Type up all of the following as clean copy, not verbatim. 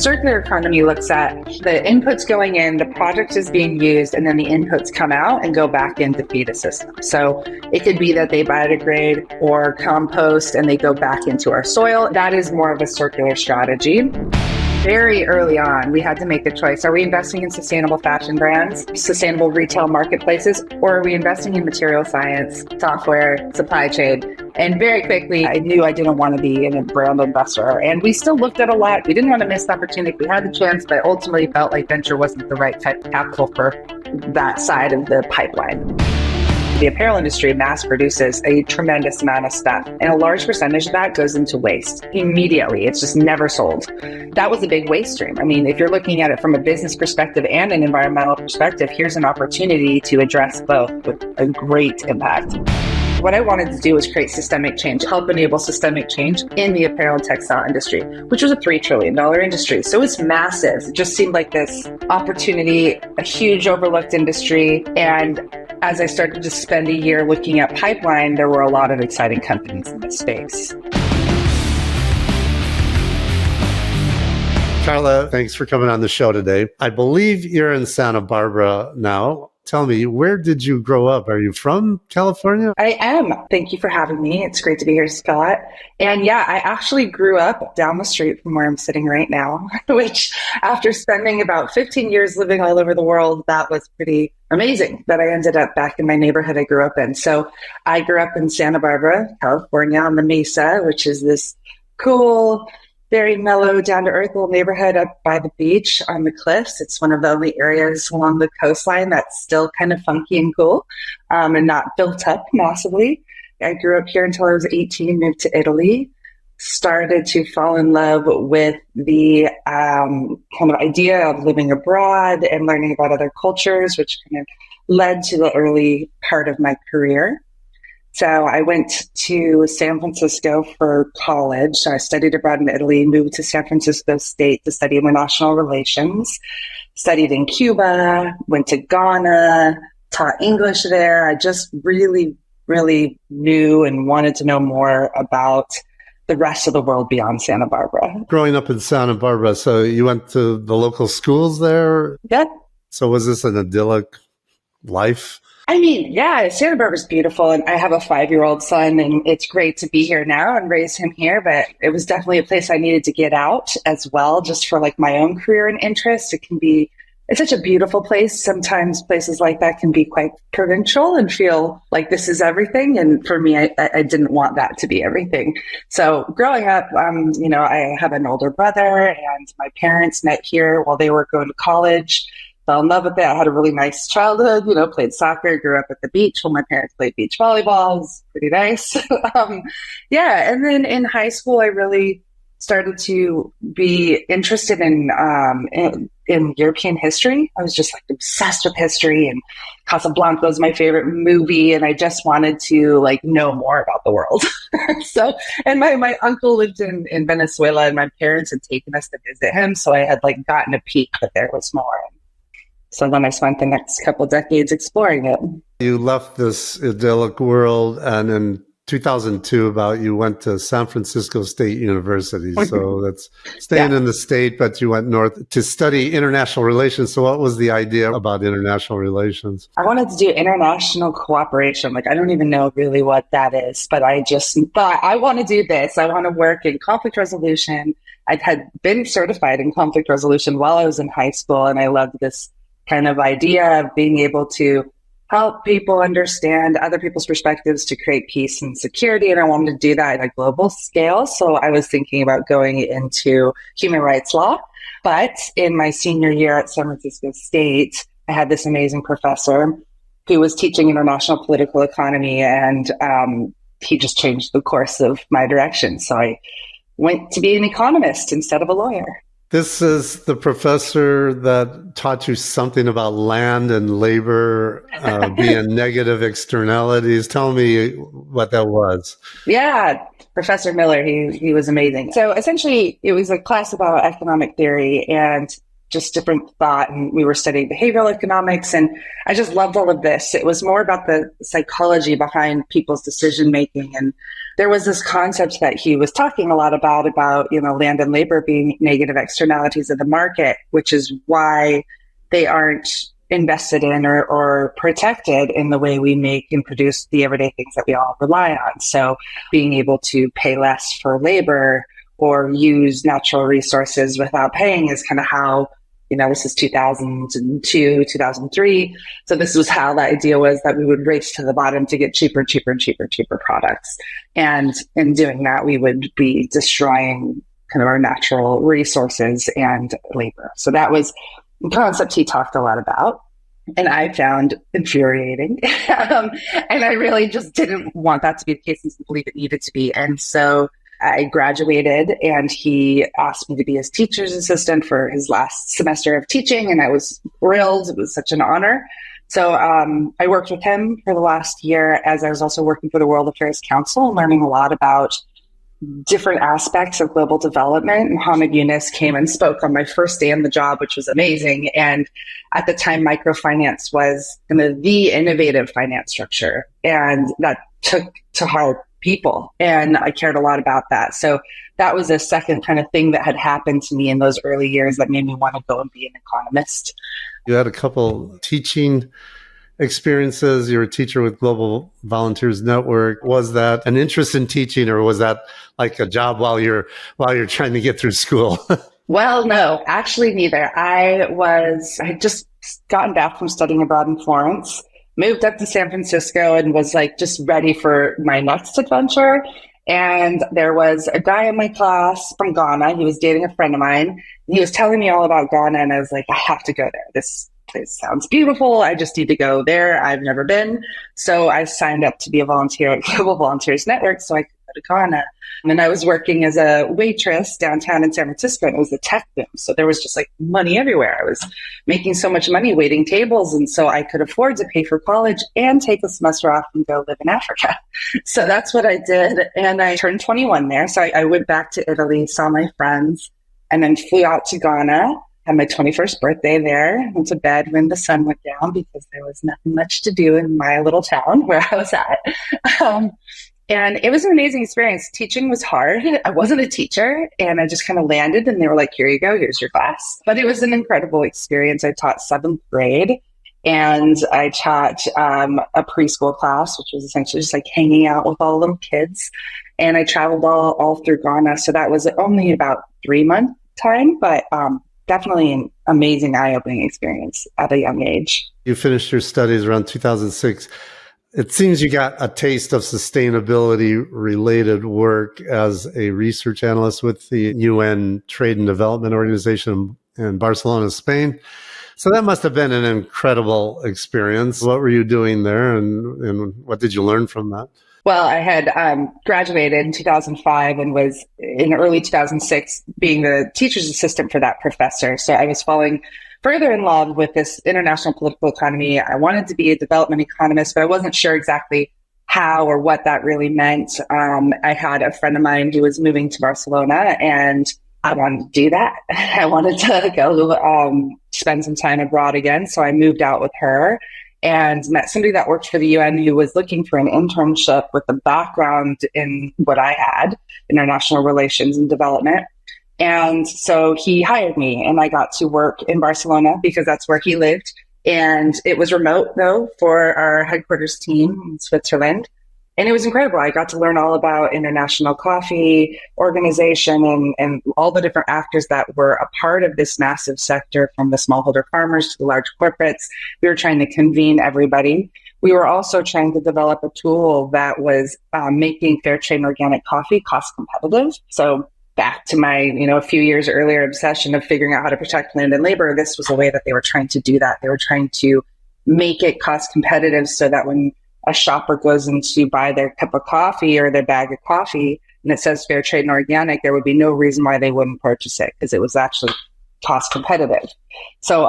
circular economy looks at the inputs going in, the product is being used, and then the inputs come out and go back in to feed a system. So it could be that they biodegrade or compost and they go back into our soil. That is more of a circular strategy. Very early on, we had to make a choice. Are we investing in sustainable fashion brands, sustainable retail marketplaces, or are we investing in material science, software, supply chain? And very quickly, I knew I didn't want to be a brand investor. And we still looked at a lot. We didn't want to miss the opportunity. We had the chance, but ultimately felt like venture wasn't the right type of capital for that side of the pipeline. The apparel industry mass produces a tremendous amount of stuff, and a large percentage of that goes into waste immediately. It's just never sold. That was a big waste stream. I mean, if you're looking at it from a business perspective and an environmental perspective, here's an opportunity to address both with a great impact. What I wanted to do was create systemic change, help enable systemic change in the apparel and textile industry, which was a $3 trillion industry. So it's massive. It just seemed like this opportunity, a huge overlooked industry. And as I started to spend a year looking at pipeline, there were a lot of exciting companies in this space. Karla, thanks for coming on the show today. I believe you're in Santa Barbara now. Tell me, where did you grow up? Are you from California? I am. Thank you for having me. It's great to be here, Scott. And yeah, I actually grew up down the street from where I'm sitting right now, which after spending about 15 years living all over the world, that was pretty amazing that I ended up back in my neighborhood I grew up in. So I grew up in Santa Barbara, California, on the Mesa, which is this cool, very mellow, down-to-earth little neighborhood up by the beach on the cliffs. It's one of the only areas along the coastline that's still kind of funky and cool and not built up massively. I grew up here until I was 18, moved to Italy, started to fall in love with the kind of idea of living abroad and learning about other cultures, which kind of led to the early part of my career. So I went to San Francisco for college. So I studied abroad in Italy, moved to San Francisco State to study international relations, studied in Cuba, went to Ghana, taught English there. I just really, really knew and wanted to know more about the rest of the world beyond Santa Barbara. Growing up in Santa Barbara, so you went to the local schools there? Yeah. So was this an idyllic life? I mean, yeah, Santa Barbara's beautiful, and I have a 5-year-old son, and it's great to be here now and raise him here, but it was definitely a place I needed to get out as well, just for like my own career and interest. It's such a beautiful place. Sometimes places like that can be quite provincial and feel like this is everything. And for me, I didn't want that to be everything. So growing up, I have an older brother, and my parents met here while they were going to college. Fell in love with it. I had a really nice childhood, played soccer, grew up at the beach while my parents played beach volleyball. It was pretty nice. And then in high school, I really started to be interested in European history. I was just like obsessed with history, and Casablanca was my favorite movie, and I just wanted to know more about the world. And my uncle lived in Venezuela, and my parents had taken us to visit him, so I had gotten a peek that there was more. So then I spent the next couple of decades exploring it. You left this idyllic world, and in 2002, you went to San Francisco State University. So that's staying in the state, but you went north to study international relations. So what was the idea about international relations? I wanted to do international cooperation. I don't even know really what that is, but I just thought, I want to do this. I want to work in conflict resolution. I had been certified in conflict resolution while I was in high school, and I loved this kind of idea of being able to help people understand other people's perspectives to create peace and security. And I wanted to do that at a global scale. So I was thinking about going into human rights law. But in my senior year at San Francisco State, I had this amazing professor who was teaching international political economy, and he just changed the course of my direction. So I went to be an economist instead of a lawyer. This is the professor that taught you something about land and labor being negative externalities. Tell me what that was. Yeah, Professor Miller, he was amazing. So essentially, it was a class about economic theory and just different thought. And we were studying behavioral economics, and I just loved all of this. It was more about the psychology behind people's decision making. And there was this concept that he was talking a lot about, land and labor being negative externalities of the market, which is why they aren't invested in or protected in the way we make and produce the everyday things that we all rely on. So being able to pay less for labor or use natural resources without paying is kind of how, this is 2002, 2003. So this was how the idea was that we would race to the bottom to get cheaper products. And in doing that, we would be destroying kind of our natural resources and labor. So that was a concept he talked a lot about. And I found infuriating. And I really just didn't want that to be the case and believe it needed to be. And so I graduated and he asked me to be his teacher's assistant for his last semester of teaching. And I was thrilled. It was such an honor. So I worked with him for the last year as I was also working for the World Affairs Council and learning a lot about different aspects of global development. Muhammad Yunus came and spoke on my first day on the job, which was amazing. And at the time, microfinance was kind of the innovative finance structure. And that took to heart people. And I cared a lot about that. So that was a second kind of thing that had happened to me in those early years that made me want to go and be an economist. You had a couple teaching experiences. You're a teacher with Global Volunteers Network. Was that an interest in teaching, or was that like a job while you're trying to get through school? Well, no, actually neither. I had just gotten back from studying abroad in Florence, moved up to San Francisco, and was like just ready for my next adventure. And there was a guy in my class from Ghana. He was dating a friend of mine. He was telling me all about Ghana, and I was like, I have to go there. This place sounds beautiful. I just need to go there. I've never been. So I signed up to be a volunteer at Global Volunteers Network so I could go to Ghana. And I was working as a waitress downtown in San Francisco, and it was a tech boom. So there was just like money everywhere. I was making so much money waiting tables. And so I could afford to pay for college and take a semester off and go live in Africa. So that's what I did. And I turned 21 there. So I went back to Italy, saw my friends, and then flew out to Ghana. Had my 21st birthday there, went to bed when the sun went down because there was nothing much to do in my little town where I was at. And it was an amazing experience. Teaching was hard. I wasn't a teacher, and I just kind of landed and they were like, here you go, here's your class. But it was an incredible experience. I taught 7th grade and I taught a preschool class, which was essentially just like hanging out with all the little kids. And I traveled all through Ghana. So that was only about 3-month time, but definitely an amazing eye-opening experience at a young age. You finished your studies around 2006. It seems you got a taste of sustainability-related work as a research analyst with the UN Trade and Development Organization in Barcelona, Spain. So that must have been an incredible experience. What were you doing there, and what did you learn from that? Well, I had graduated in 2005 and was in early 2006 being the teacher's assistant for that professor. So I was falling further in love with this international political economy. I wanted to be a development economist, but I wasn't sure exactly how or what that really meant. I had a friend of mine who was moving to Barcelona, and I wanted to do that. I wanted to go spend some time abroad again. So I moved out with her and met somebody that worked for the UN who was looking for an internship with a background in what I had, international relations and development. And so he hired me, and I got to work in Barcelona because that's where he lived. And it was remote, though, for our headquarters team in Switzerland. And it was incredible. I got to learn all about international coffee organization and all the different actors that were a part of this massive sector, from the smallholder farmers to the large corporates. We were trying to convene everybody. We were also trying to develop a tool that was making fair trade and organic coffee cost competitive. So back to my, a few years earlier obsession of figuring out how to protect land and labor, this was a way that they were trying to do that. They were trying to make it cost competitive so that when a shopper goes in to buy their cup of coffee or their bag of coffee and it says fair trade and organic, there would be no reason why they wouldn't purchase it because it was actually cost competitive. So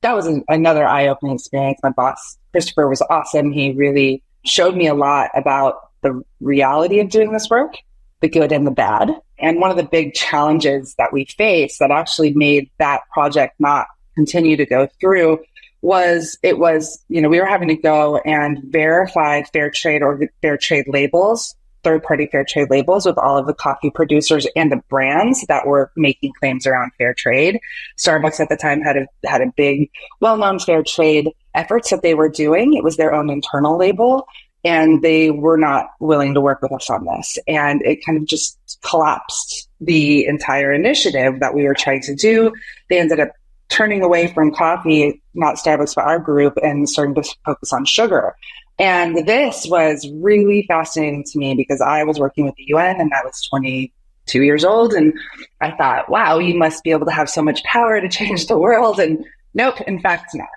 that was another eye-opening experience. My boss, Christopher, was awesome. He really showed me a lot about the reality of doing this work, the good and the bad. And one of the big challenges that we faced that actually made that project not continue to go through was we were having to go and verify fair trade or fair trade labels third-party fair trade labels with all of the coffee producers and the brands that were making claims around fair trade. Starbucks at the time had a big, well-known fair trade efforts that they were doing. It was their own internal label, and they were not willing to work with us on this. And it kind of just collapsed the entire initiative that we were trying to do. They ended up turning away from coffee, not Starbucks, but our group, and starting to focus on sugar. And this was really fascinating to me because I was working with the UN and I was 22 years old. And I thought, wow, you must be able to have so much power to change the world. And nope, in fact, not.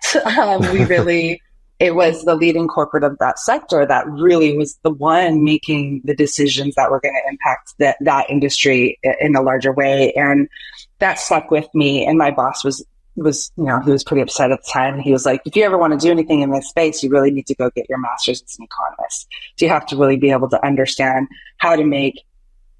It was the leading corporate of that sector that really was the one making the decisions that were going to impact that industry in a larger way. And that stuck with me. And my boss was, he was pretty upset at the time. He was like, if you ever want to do anything in this space, you really need to go get your master's as an economist. So you have to really be able to understand how to make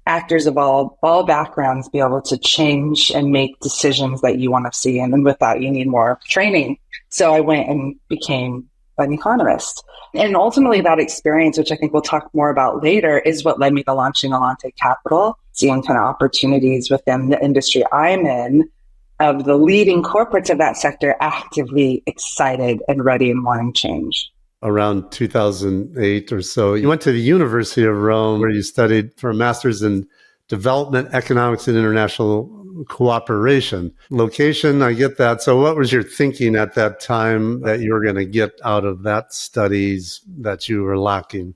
actors of all backgrounds be able to change and make decisions that you want to see. And with that, you need more training. So I went and became an economist. And ultimately that experience, which I think we'll talk more about later, is what led me to launching Alante Capital, seeing kind of opportunities within the industry I'm in, of the leading corporates of that sector actively excited and ready and wanting change. Around 2008 or so, you went to the University of Rome where you studied for a master's in development, economics, and international cooperation. Location, I get that. So what was your thinking at that time that you were going to get out of that studies that you were lacking?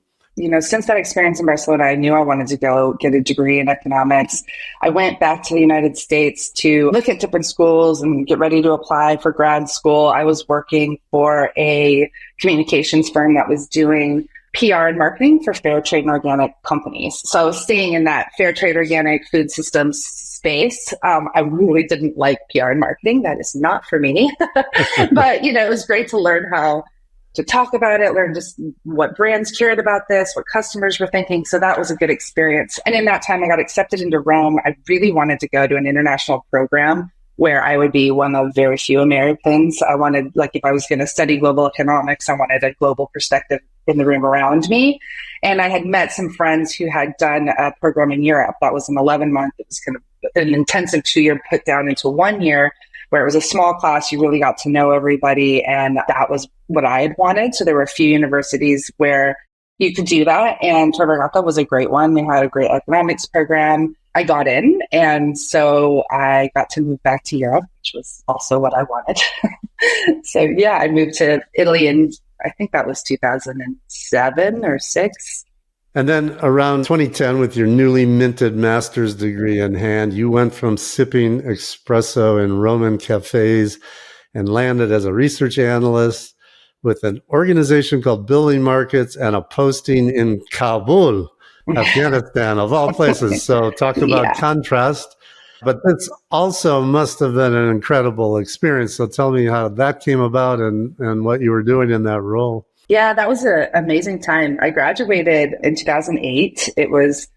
Since that experience in Barcelona, I knew I wanted to go get a degree in economics. I went back to the United States to look at different schools and get ready to apply for grad school. I was working for a communications firm that was doing PR and marketing for fair trade and organic companies. So I was staying in that fair trade, organic food systems space. I really didn't like PR and marketing. That is not for me. But, it was great to learn how to talk about it, learn just what brands cared about this, what customers were thinking. So that was a good experience. And in that time, I got accepted into Rome. I really wanted to go to an international program where I would be one of very few Americans. I wanted, if I was going to study global economics, I wanted a global perspective in the room around me. And I had met some friends who had done a program in Europe that was an 11-month. It was kind of an intensive 2-year put down into 1 year, where it was a small class. You really got to know everybody. And that was what I had wanted. So there were a few universities where you could do that. And Tor Vergata was a great one. They had a great economics program. I got in. And so I got to move back to Europe, which was also what I wanted. So yeah, I moved to Italy in, I think that was 2007 or 6. And then around 2010, with your newly minted master's degree in hand, you went from sipping espresso in Roman cafes and landed as a research analyst with an organization called Building Markets and a posting in Kabul, Afghanistan, of all places. So talk about contrast. But this also must have been an incredible experience. So tell me how that came about and what you were doing in that role. Yeah, that was an amazing time. I graduated in 2008. It was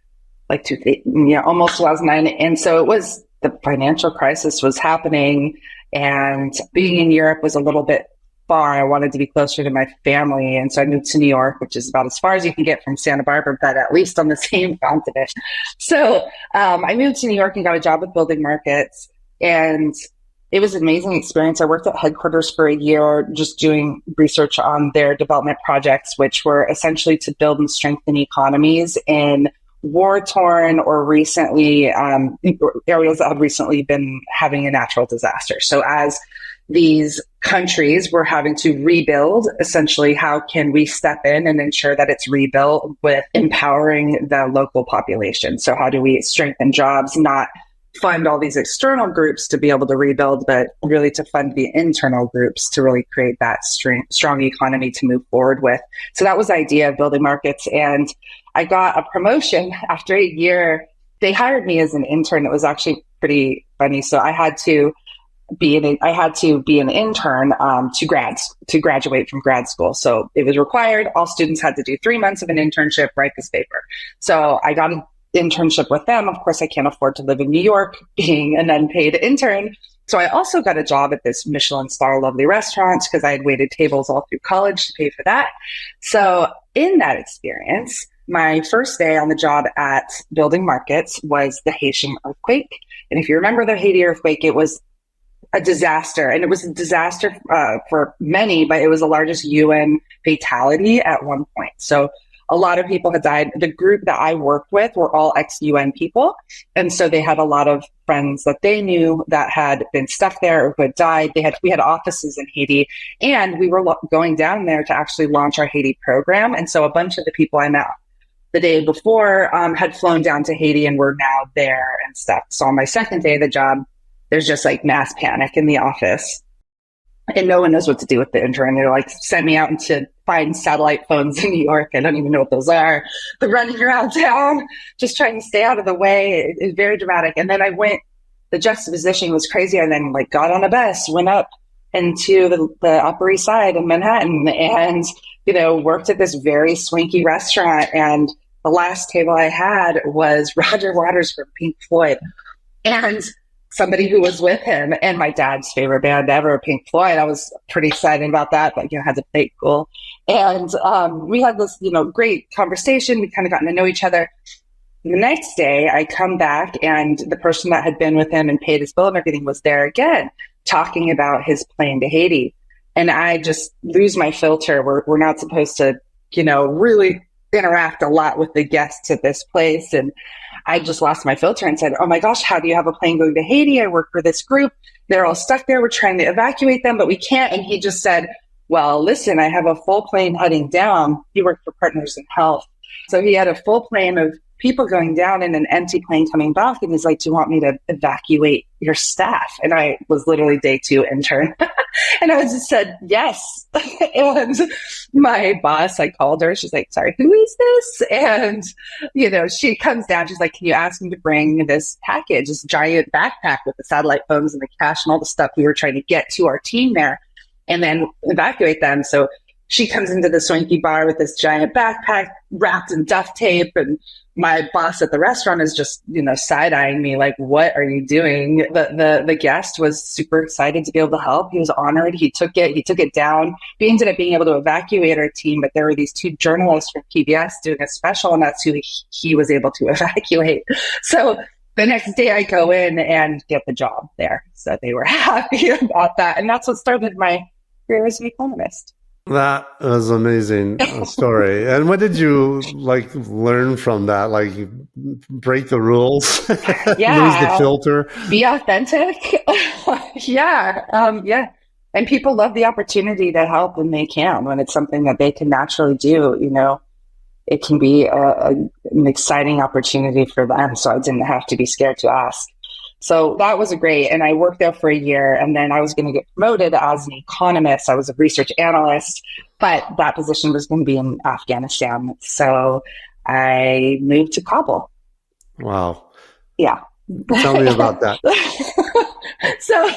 almost 2009. And so it was, the financial crisis was happening, and being in Europe was a little bit far. I wanted to be closer to my family. And so I moved to New York, which is about as far as you can get from Santa Barbara, but at least on the same continent. So I moved to New York and got a job with Building Markets. And it was an amazing experience. I worked at headquarters for a year, just doing research on their development projects, which were essentially to build and strengthen economies in war-torn or recently areas that have recently been having a natural disaster. So as these countries were having to rebuild, essentially, how can we step in and ensure that it's rebuilt with empowering the local population? So how do we strengthen jobs, not fund all these external groups to be able to rebuild, but really to fund the internal groups to really create that strong economy to move forward with. So that was the idea of Building Markets. And I got a promotion after a year. They hired me as an intern. It was actually pretty funny. So I had to be an intern to graduate from grad school. So it was required. All students had to do 3 months of an internship, write this paper. So I got an internship with them. Of course, I can't afford to live in New York being an unpaid intern. So I also got a job at this Michelin star lovely restaurant because I had waited tables all through college to pay for that. So in that experience, my first day on the job at Building Markets was the Haitian earthquake. And if you remember the Haiti earthquake, it was a disaster. And it was a disaster for many, but it was the largest UN fatality at one point. So a lot of people had died. The group that I worked with were all ex-UN people. And so they had a lot of friends that they knew that had been stuck there or who had died. We had offices in Haiti, and we were going down there to actually launch our Haiti program. And so a bunch of the people I met the day before had flown down to Haiti and were now there and stuff. So on my second day of the job, there's just like mass panic in the office. And no one knows what to do with the intern. They're like, sent me out to find satellite phones in New York. I don't even know what those are. They're running around town, just trying to stay out of the way. It's very dramatic. And then the juxtaposition was crazy. I then like got on a bus, went up into the Upper East Side in Manhattan and, worked at this very swanky restaurant. And the last table I had was Roger Waters from Pink Floyd. And somebody who was with him and my dad's favorite band ever, Pink Floyd. I was pretty excited about that, but had to play it cool. And we had this, great conversation. We kind of gotten to know each other. The next day I come back and the person that had been with him and paid his bill and everything was there again, talking about his plane to Haiti. And I just lose my filter. We're not supposed to, really interact a lot with the guests at this place. And I just lost my filter and said, oh my gosh, how do you have a plane going to Haiti? I work for this group. They're all stuck there. We're trying to evacuate them, but we can't. And he just said, well, listen, I have a full plane heading down. He worked for Partners in Health. So he had a full plane of people going down and an empty plane coming back. And he's like, do you want me to evacuate your staff? And I was literally day 2 intern. And I just said, yes. And my boss, I called her. She's like, sorry, who is this? And, she comes down. She's like, can you ask him to bring this package, this giant backpack with the satellite phones and the cash and all the stuff we were trying to get to our team there and then evacuate them. So she comes into the swanky bar with this giant backpack wrapped in duct tape. And my boss at the restaurant is just, side-eyeing me like, what are you doing? The guest was super excited to be able to help. He was honored. He took it down. We ended up being able to evacuate our team, but there were these 2 journalists from PBS doing a special, and that's who he was able to evacuate. So the next day I go in and get the job there. So they were happy about that. And that's what started my career as an economist. That was an amazing story. And what did you learn from that? Like break the rules, lose the filter, be authentic. Yeah. And people love the opportunity to help when they can, when it's something that they can naturally do. It can be an exciting opportunity for them. So I didn't have to be scared to ask. So that was great. And I worked there for a year, and then I was going to get promoted as an economist. I was a research analyst, but that position was going to be in Afghanistan. So I moved to Kabul. Wow. Yeah. Tell me about that. So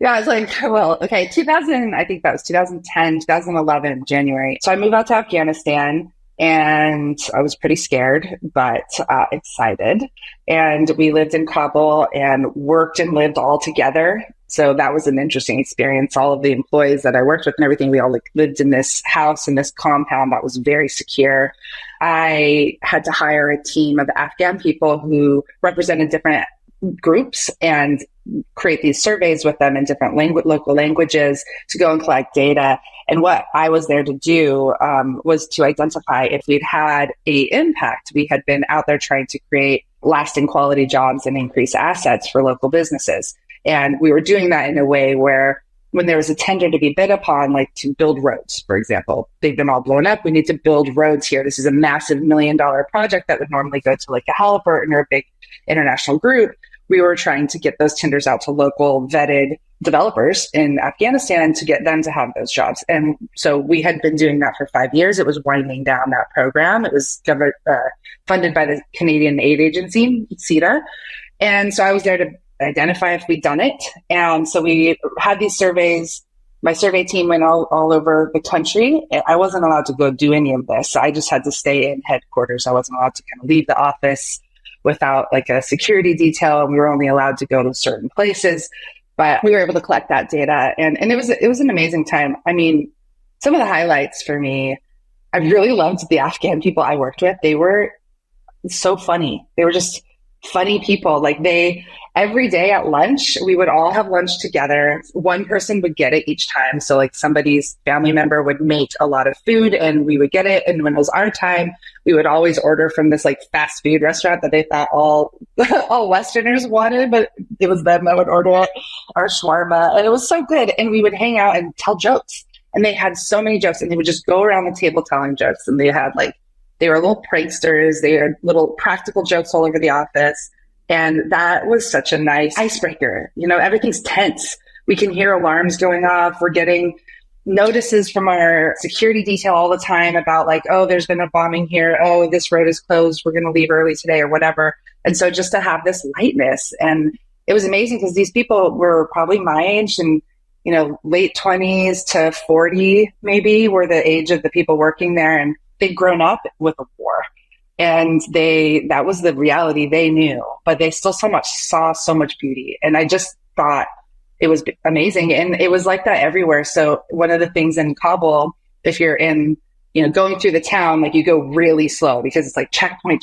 I was like, well, okay, 2000, I think that was 2010, 2011, January. So I moved out to Afghanistan. And I was pretty scared, but excited. And we lived in Kabul and worked and lived all together. So that was an interesting experience. All of the employees that I worked with and everything, we all lived in this house, in this compound that was very secure. I had to hire a team of Afghan people who represented different groups and create these surveys with them in different local languages to go and collect data. And what I was there to do was to identify if we'd had an impact. We had been out there trying to create lasting quality jobs and increase assets for local businesses. And we were doing that in a way where when there was a tender to be bid upon, like to build roads, for example, they've been all blown up. We need to build roads here. This is a massive $1 million project that would normally go to like a Halliburton or a big international group. We were trying to get those tenders out to local vetted developers in Afghanistan to get them to have those jobs. And so we had been doing that for 5 years. It was winding down that program. It was funded by the Canadian aid agency, CETA. And so I was there to identify if we'd done it. And so we had these surveys. My survey team went all over the country. I wasn't allowed to go do any of this. I just had to stay in headquarters. I wasn't allowed to kind of leave the office without like a security detail. We were only allowed to go to certain places, but we were able to collect that data. And it was an amazing time. I mean, some of the highlights for me, I really loved the Afghan people I worked with. They were so funny. They were just funny people. Like every day at lunch, we would all have lunch together. One person would get it each time. So like somebody's family member would make a lot of food and we would get it. And when it was our time, we would always order from this like fast food restaurant that they thought all Westerners wanted, but it was them that would order it, our shawarma. And it was so good. And we would hang out and tell jokes. And they had so many jokes and they would just go around the table telling jokes. And they were little pranksters. They had little practical jokes all over the office. And that was such a nice icebreaker. Everything's tense. We can hear alarms going off. We're getting notices from our security detail all the time about like, oh, there's been a bombing here. Oh, this road is closed. We're going to leave early today or whatever. And so just to have this lightness, and it was amazing because these people were probably my age and, late 20s to 40 maybe were the age of the people working there. And they'd grown up with a war. And that was the reality they knew, but they still saw so much beauty. And I just thought it was amazing. And it was like that everywhere. So one of the things in Kabul, if you're going through the town, like you go really slow because it's like checkpoint.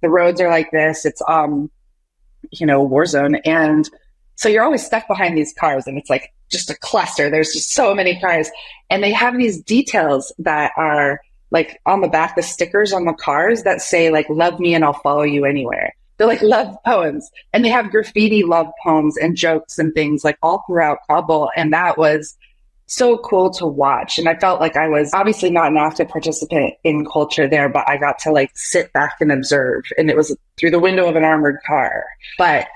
The roads are like this. It's, war zone. And so you're always stuck behind these cars and it's like just a cluster. There's just so many cars and they have these details that are like on the back, the stickers on the cars that say like, love me and I'll follow you anywhere. They're like love poems and they have graffiti love poems and jokes and things like all throughout Kabul. And that was so cool to watch. And I felt like I was obviously not an active participant in culture there, but I got to like sit back and observe. And it was through the window of an armored car. But,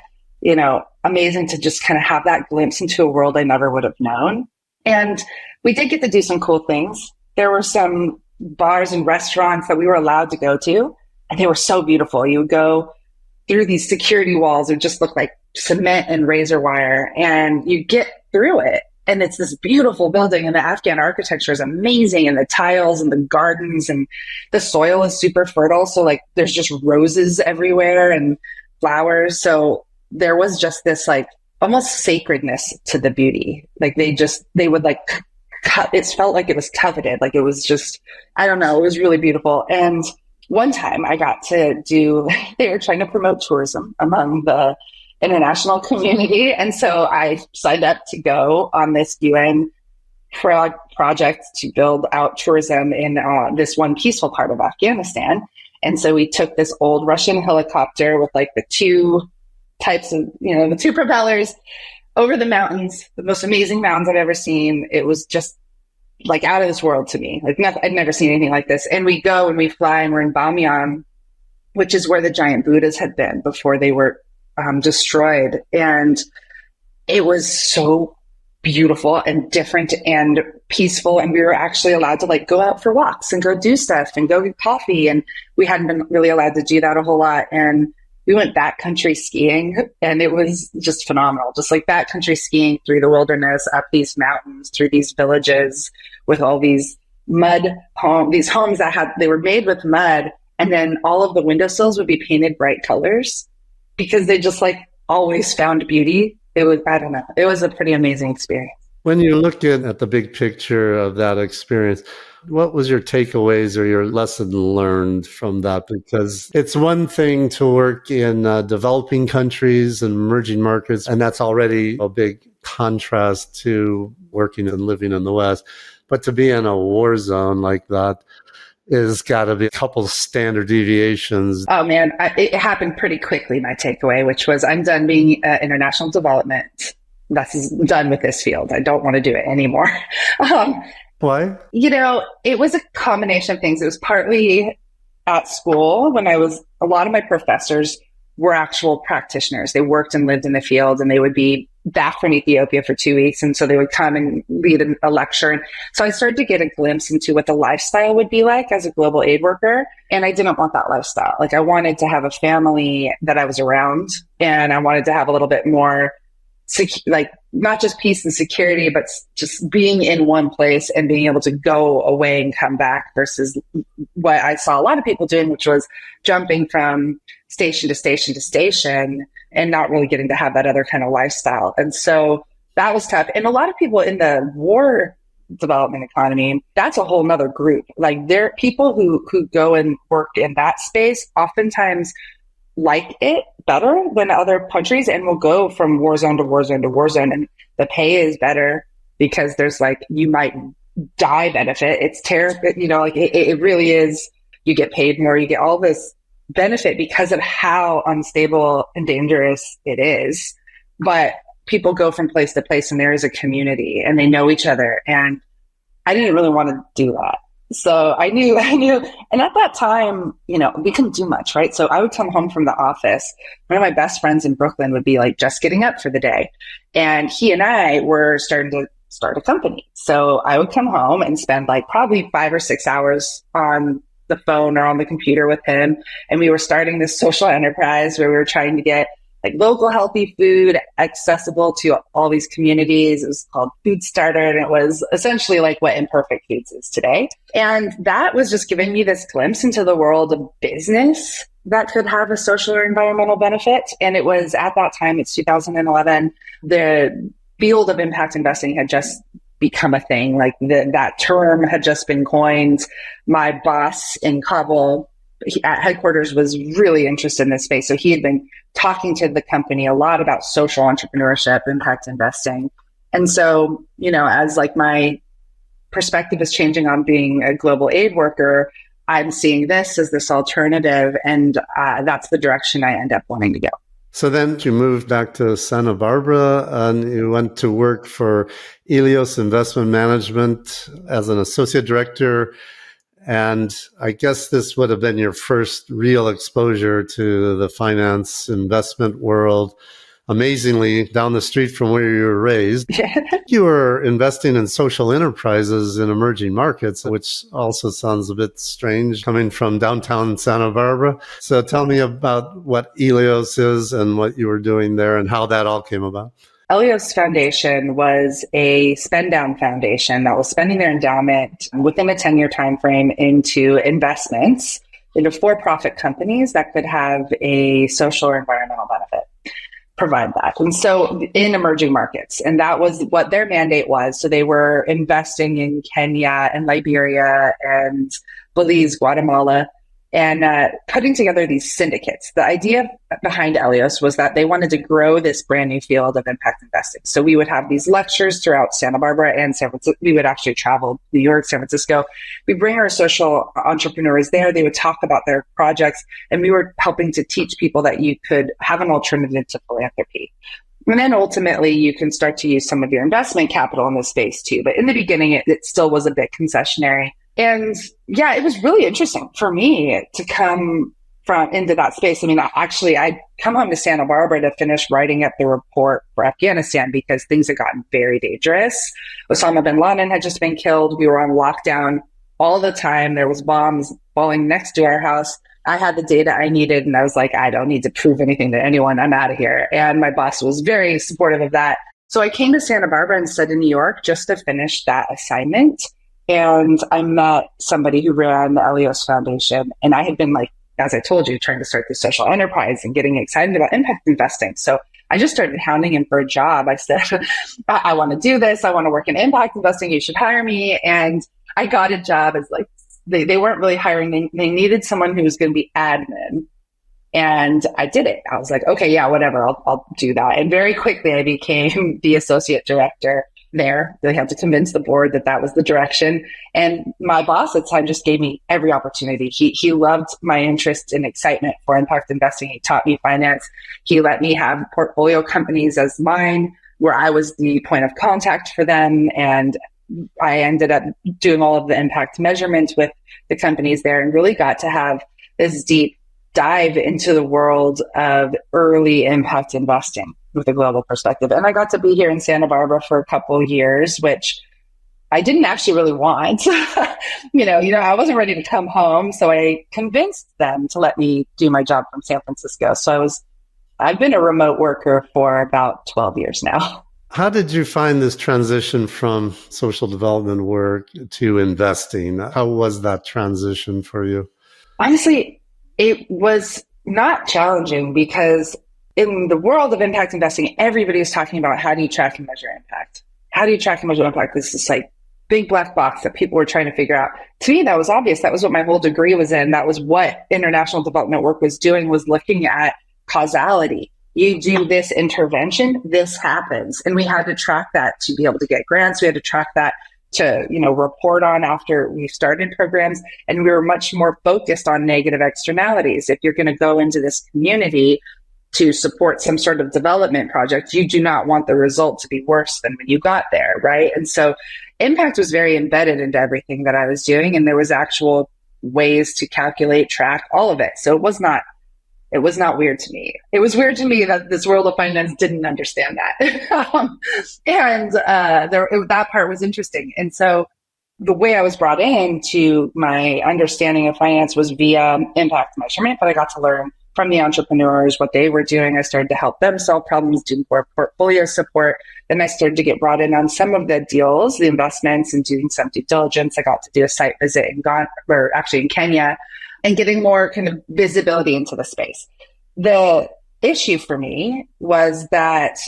amazing to just kind of have that glimpse into a world I never would have known. And we did get to do some cool things. There were some bars and restaurants that we were allowed to go to, and they were so beautiful. You would go through these security walls that just look like cement and razor wire, and you get through it. And it's this beautiful building, and the Afghan architecture is amazing, and the tiles and the gardens and the soil is super fertile. So like there's just roses everywhere and flowers. So there was just this like almost sacredness to the beauty. Like they would like it felt like it was coveted. Like it was just, I don't know, it was really beautiful. And one time I got to they were trying to promote tourism among the international community. And so I signed up to go on this UN project to build out tourism in this one peaceful part of Afghanistan. And so we took this old Russian helicopter with like the two types of, the two propellers over the mountains, the most amazing mountains I've ever seen. It was just like out of this world to me. Like I'd never seen anything like this. And we go and we fly and we're in Bamyan, which is where the giant Buddhas had been before they were destroyed. And it was so beautiful and different and peaceful. And we were actually allowed to like go out for walks and go do stuff and go get coffee. And we hadn't been really allowed to do that a whole lot. And we went backcountry skiing and it was just phenomenal. Just like backcountry skiing through the wilderness, up these mountains, through these villages with all these mud homes, these homes they were made with mud. And then all of the windowsills would be painted bright colors because they just like always found beauty. It was, I don't know, it was a pretty amazing experience. When you look at the big picture of that experience, what was your takeaways or your lesson learned from that? Because it's one thing to work in developing countries and emerging markets, and that's already a big contrast to working and living in the West. But to be in a war zone like that is got to be a couple standard deviations. Oh man, it happened pretty quickly, my takeaway, which was I'm done being international development. That's done with this field. I don't want to do it anymore. Why? It was a combination of things. It was partly at school when a lot of my professors were actual practitioners. They worked and lived in the field and they would be back from Ethiopia for 2 weeks. And so they would come and lead a lecture. And so I started to get a glimpse into what the lifestyle would be like as a global aid worker. And I didn't want that lifestyle. Like I wanted to have a family that I was around and I wanted to have a little bit more like not just peace and security, but just being in one place and being able to go away and come back versus what I saw a lot of people doing, which was jumping from station to station to station and not really getting to have that other kind of lifestyle. And so that was tough. And a lot of people in the war development economy, that's a whole nother group. Like there are people who go and work in that space oftentimes like it better than other countries and will go from war zone to war zone to war zone. And the pay is better because there's like, you might die benefit. It's terrible. Like it really is. You get paid more. You get all this benefit because of how unstable and dangerous it is. But people go from place to place and there is a community and they know each other. And I didn't really want to do that. So I knew. And at that time, we couldn't do much, right? So I would come home from the office. One of my best friends in Brooklyn would be like just getting up for the day. And he and I were starting to start a company. So I would come home and spend like probably 5 or 6 hours on the phone or on the computer with him. And we were starting this social enterprise where we were trying to get like local healthy food accessible to all these communities. It was called Food Starter, and it was essentially like what Imperfect Foods is today. And that was just giving me this glimpse into the world of business that could have a social or environmental benefit. And it was at that time, it's 2011, the field of impact investing had just become a thing. Like that term had just been coined. My boss in Kabul at headquarters was really interested in this space. So he had been talking to the company a lot about social entrepreneurship, impact investing. And so, as like my perspective is changing on being a global aid worker, I'm seeing this as this alternative. And that's the direction I end up wanting to go. So then you moved back to Santa Barbara and you went to work for Helios Investment Management as an associate director. And I guess this would have been your first real exposure to the finance investment world. Amazingly, down the street from where you were raised, you were investing in social enterprises in emerging markets, which also sounds a bit strange coming from downtown Santa Barbara. So tell me about what Helios is and what you were doing there and how that all came about. Helios Foundation was a spend down foundation that was spending their endowment within a 10-year time frame into investments into for-profit companies that could have a social or environmental benefit. Provide that. And so in emerging markets, and that was what their mandate was. So they were investing in Kenya and Liberia and Belize, Guatemala, and putting together these syndicates. The idea behind Helios was that they wanted to grow this brand new field of impact investing. So we would have these lectures throughout Santa Barbara and San Francisco. We would actually travel New York, San Francisco. We bring our social entrepreneurs there. They would talk about their projects, and we were helping to teach people that you could have an alternative to philanthropy. And then ultimately, you can start to use some of your investment capital in this space too. But in the beginning, it still was a bit concessionary. And yeah, it was really interesting for me to come into that space. I mean, I'd come home to Santa Barbara to finish writing up the report for Afghanistan because things had gotten very dangerous. Osama bin Laden had just been killed. We were on lockdown all the time. There was bombs falling next to our house. I had the data I needed, and I was like, I don't need to prove anything to anyone. I'm out of here. And my boss was very supportive of that. So I came to Santa Barbara instead of New York just to finish that assignment. And I met somebody who ran the Helios Foundation. And I had been, like, as I told you, trying to start this social enterprise and getting excited about impact investing. So I just started hounding him for a job. I said, I want to do this. I want to work in impact investing. You should hire me. And I got a job as like, they weren't really hiring. They needed someone who was going to be admin. And I did it. I was like, okay, yeah, whatever. I'll do that. And very quickly I became the associate director there. They had to convince the board that was the direction. And my boss at the time just gave me every opportunity. He loved my interest and excitement for impact investing. He taught me finance. He let me have portfolio companies as mine, where I was the point of contact for them. And I ended up doing all of the impact measurements with the companies there and really got to have this deep dive into the world of early impact investing with a global perspective. And I got to be here in Santa Barbara for a couple of years, which I didn't actually really want. I wasn't ready to come home. So I convinced them to let me do my job from San Francisco. So I've been a remote worker for about 12 years now. How did you find this transition from social development work to investing? How was that transition for you? Honestly, it was not challenging because in the world of impact investing, everybody is talking about how do you track and measure impact? How do you track and measure impact? This is like big black box that people were trying to figure out. To me, that was obvious. That was what my whole degree was in. That was what international development work was doing, was looking at causality. You do this intervention, this happens. And we had to track that to be able to get grants. We had to track that to, report on after we started programs. And we were much more focused on negative externalities. If you're going to go into this community to support some sort of development project, you do not want the result to be worse than when you got there, right? And so impact was very embedded into everything that I was doing. And there was actual ways to calculate, track all of it. So it was not weird to me. It was weird to me that this world of finance didn't understand that. That part was interesting. And so the way I was brought into my understanding of finance was via impact measurement, but I got to learn from the entrepreneurs what they were doing. I started to help them solve problems, do more portfolio support. Then I started to get brought in on some of the deals, the investments, and doing some due diligence. I got to do a site visit in Kenya, and getting more kind of visibility into the space. The issue for me was that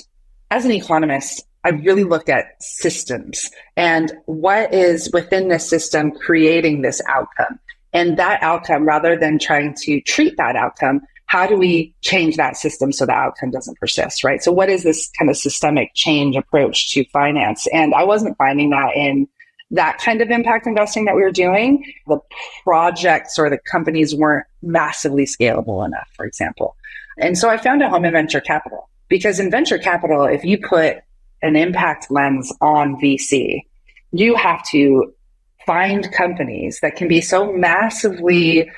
as an economist, I really looked at systems and what is within the system creating this outcome. And that outcome, rather than trying to treat that outcome, how do we change that system so the outcome doesn't persist, right? So what is this kind of systemic change approach to finance? And I wasn't finding that in that kind of impact investing that we were doing. The projects or the companies weren't massively scalable enough, for example. And so I found a home in venture capital, because in venture capital, if you put an impact lens on VC, you have to find companies that can be so massively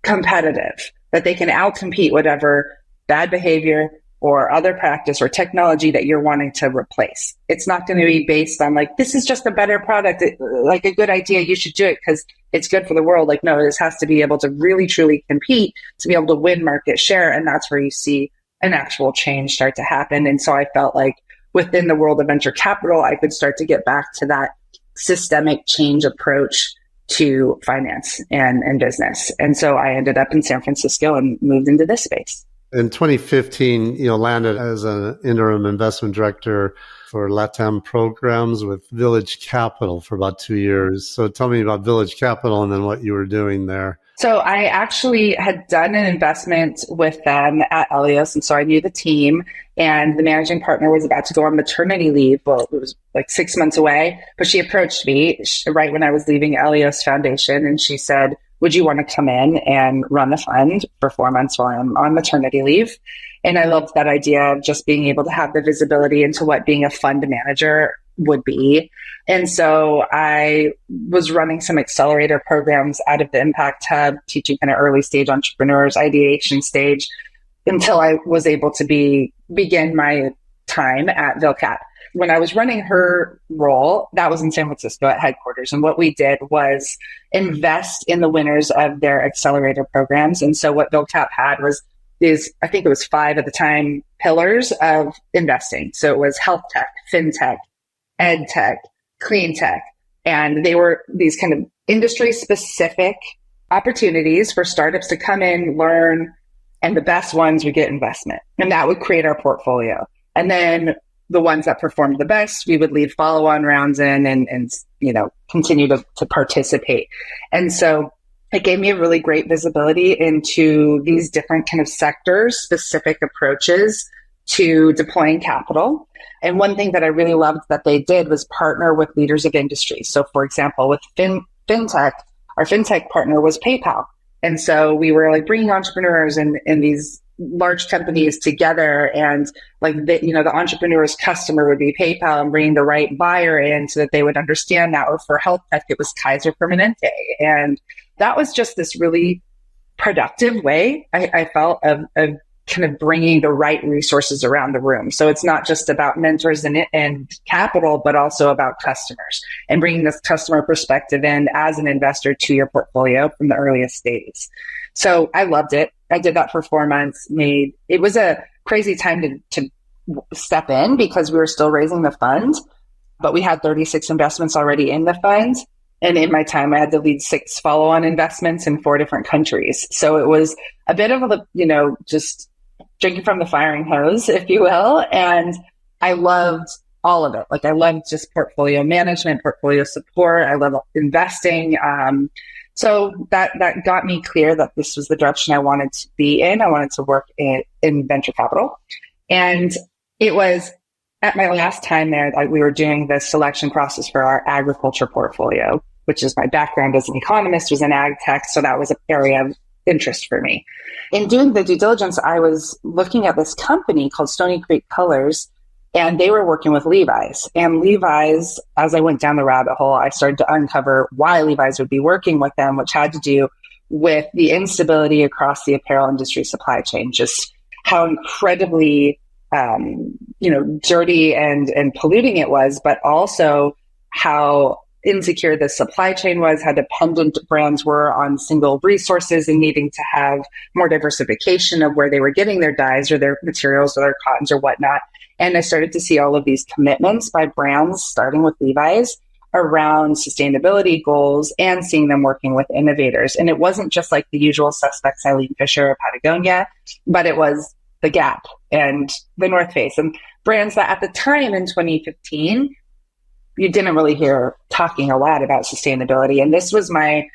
competitive that they can outcompete whatever bad behavior or other practice or technology that you're wanting to replace. It's not going to be based on like, this is just a better product, like a good idea, you should do it because it's good for the world. Like, no, this has to be able to really, truly compete to be able to win market share. And that's where you see an actual change start to happen. And so I felt like within the world of venture capital, I could start to get back to that systemic change approach to finance and business. And so I ended up in San Francisco and moved into this space. In 2015, landed as an interim investment director for LATAM programs with Village Capital for about 2 years. So tell me about Village Capital and then what you were doing there. So I actually had done an investment with them at Helios. And so I knew the team, and the managing partner was about to go on maternity leave. Well, it was like 6 months away, but she approached me right when I was leaving Helios Foundation. And she said, would you want to come in and run the fund for 4 months while I'm on maternity leave? And I loved that idea of just being able to have the visibility into what being a fund manager would be. And so I was running some accelerator programs out of the Impact Hub, teaching kind of early stage entrepreneurs, ideation stage, until I was able to begin my time at VilCap. When I was running her role, that was in San Francisco at headquarters. And what we did was invest in the winners of their accelerator programs. And so what VilCap had was I think it was 5 at the time, pillars of investing. So it was health tech, fintech, ed tech, clean tech. And they were these kind of industry specific opportunities for startups to come in, learn, and the best ones would get investment. And that would create our portfolio. And then the ones that performed the best, we would lead follow-on rounds in and continue to participate. And so it gave me a really great visibility into these different kind of sectors, specific approaches to deploying capital. And one thing that I really loved that they did was partner with leaders of industry. So for example, with fintech, our fintech partner was PayPal. And so we were like bringing entrepreneurs and these large companies together, and like the entrepreneur's customer would be PayPal, and bringing the right buyer in so that they would understand that. Or for health tech, it was Kaiser Permanente. And that was just this really productive way, I felt, of kind of bringing the right resources around the room. So it's not just about mentors and capital, but also about customers and bringing this customer perspective in as an investor to your portfolio from the earliest days. So I loved it. I did that for 4 months. It was a crazy time to step in because we were still raising the fund, but we had 36 investments already in the fund. And in my time, I had to lead 6 follow-on investments in 4 different countries. So it was a bit of just drinking from the firing hose, if you will. And I loved all of it. Like I loved just portfolio management, portfolio support. I love investing. So that got me clear that this was the direction I wanted to be in. I wanted to work in venture capital. And it was at my last time there that we were doing the selection process for our agriculture portfolio, which is my background as an economist, was in ag tech. So that was an area of interest for me. In doing the due diligence, I was looking at this company called Stony Creek Colors, and they were working with Levi's. And Levi's, as I went down the rabbit hole, I started to uncover why Levi's would be working with them, which had to do with the instability across the apparel industry supply chain, just how incredibly dirty and polluting it was, but also how insecure the supply chain was, how dependent brands were on single resources and needing to have more diversification of where they were getting their dyes or their materials or their cottons or whatnot. And I started to see all of these commitments by brands, starting with Levi's, around sustainability goals and seeing them working with innovators. And it wasn't just like the usual suspects, Eileen Fisher or Patagonia, but it was the Gap and the North Face and brands that at the time in 2015, you didn't really hear talking a lot about sustainability. And this was my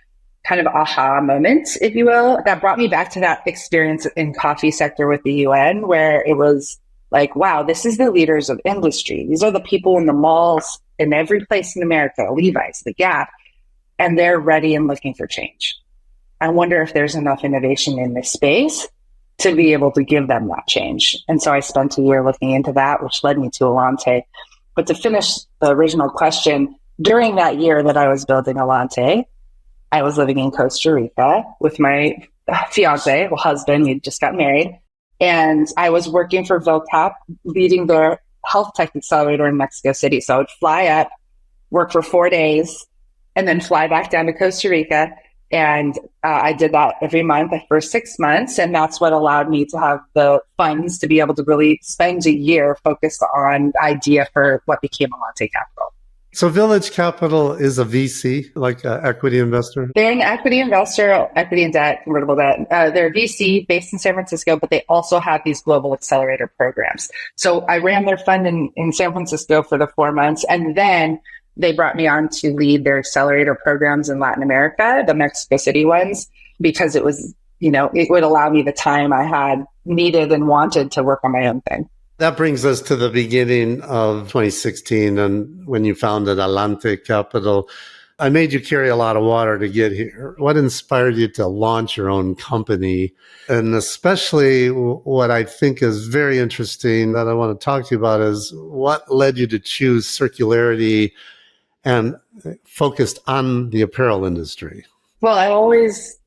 kind of aha moment, if you will, that brought me back to that experience in coffee sector with the UN, where it was like, wow, this is the leaders of industry. These are the people in the malls in every place in America, Levi's, the Gap, and they're ready and looking for change. I wonder if there's enough innovation in this space to be able to give them that change. And so I spent a year looking into that, which led me to Alante. But to finish the original question, during that year that I was building Alante, I was living in Costa Rica with my fiance, husband. We just got married. And I was working for Vocap, leading the health tech accelerator in Mexico City. So I would fly up, work for 4 days, and then fly back down to Costa Rica. And I did that every month for 6 months. And that's what allowed me to have the funds to be able to really spend a year focused on the idea for what became Alante Capital. So Village Capital is a VC, like an equity investor? They're an equity investor, equity and debt, convertible debt. They're a VC based in San Francisco, but they also have these global accelerator programs. So I ran their fund in San Francisco for the 4 months, and then they brought me on to lead their accelerator programs in Latin America, the Mexico City ones, because it was, it would allow me the time I had needed and wanted to work on my own thing. That brings us to the beginning of 2016 and when you founded Alante Capital. I made you carry a lot of water to get here. What inspired you to launch your own company? And especially what I think is very interesting that I want to talk to you about is what led you to choose circularity and focused on the apparel industry? Well, I always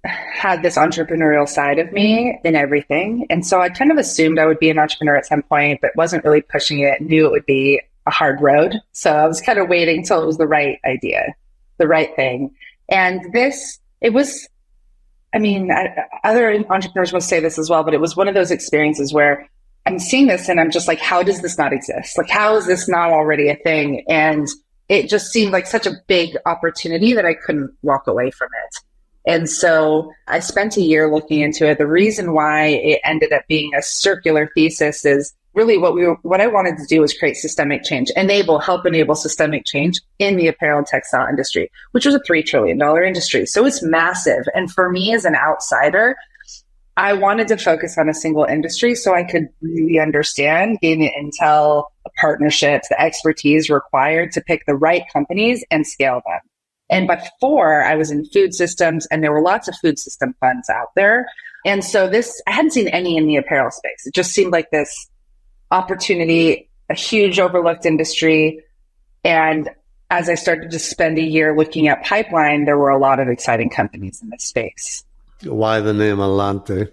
had this entrepreneurial side of me in everything. And so I kind of assumed I would be an entrepreneur at some point, but wasn't really pushing it, knew it would be a hard road. So I was kind of waiting till it was the right idea, the right thing. And other entrepreneurs will say this as well, but it was one of those experiences where I'm seeing this and I'm just like, how does this not exist? Like, how is this not already a thing? And it just seemed like such a big opportunity that I couldn't walk away from it. And so I spent a year looking into it. The reason why it ended up being a circular thesis is really what I wanted to do was create systemic change, help enable systemic change in the apparel and textile industry, which was a $3 trillion industry. So it's massive. And for me as an outsider, I wanted to focus on a single industry so I could really understand, gain the intel, partnerships, the expertise required to pick the right companies and scale them. And before I was in food systems, and there were lots of food system funds out there. And so I hadn't seen any in the apparel space. It just seemed like this opportunity, a huge overlooked industry. And as I started to spend a year looking at pipeline, there were a lot of exciting companies in this space. Why the name Alante?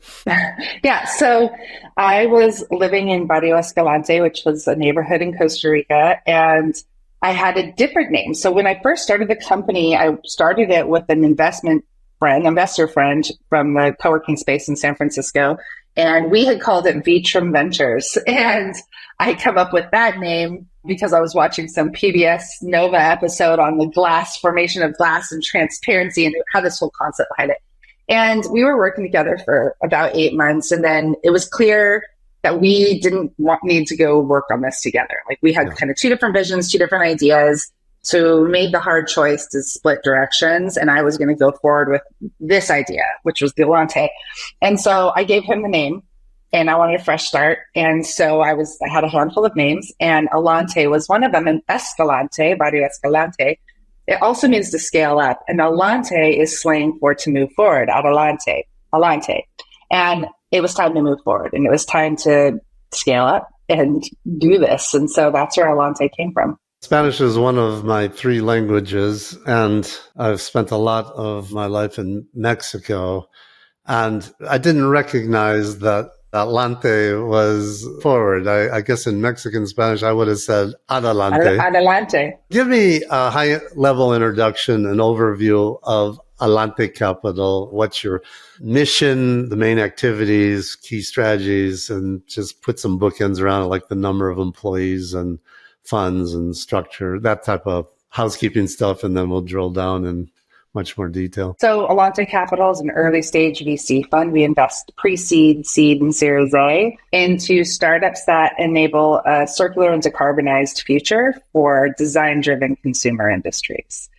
Yeah, so I was living in Barrio Escalante, which was a neighborhood in Costa Rica, and I had a different name. So when I first started the company, I started it with an investor friend from the co-working space in San Francisco, and we had called it Vitrum Ventures. And I come up with that name because I was watching some PBS Nova episode on the formation of glass and transparency and how this whole concept behind it. And we were working together for about 8 months. And then it was clear that we didn't need to go work on this together. Like we had kind of two different visions, two different ideas. So we made the hard choice to split directions, and I was going to go forward with this idea, which was the Alante. And so I gave him the name, and I wanted a fresh start. And so I had a handful of names, and Alante was one of them, and Escalante, Barrio Escalante. It also means to scale up, and Alante is slang for to move forward, Alante. And it was time to move forward, and it was time to scale up and do this. And so that's where Alante came from. Spanish is one of my three languages, and I've spent a lot of my life in Mexico. And I didn't recognize that Alante was forward. I guess in Mexican Spanish, I would have said adelante. Adelante. Give me a high-level introduction, an overview of Alante Capital. What's your mission, the main activities, key strategies, and just put some bookends around it, like the number of employees and funds and structure, that type of housekeeping stuff, and then we'll drill down in much more detail. So Alante Capital is an early stage VC fund. We invest pre-seed, seed, and Series A into startups that enable a circular and decarbonized future for design-driven consumer industries.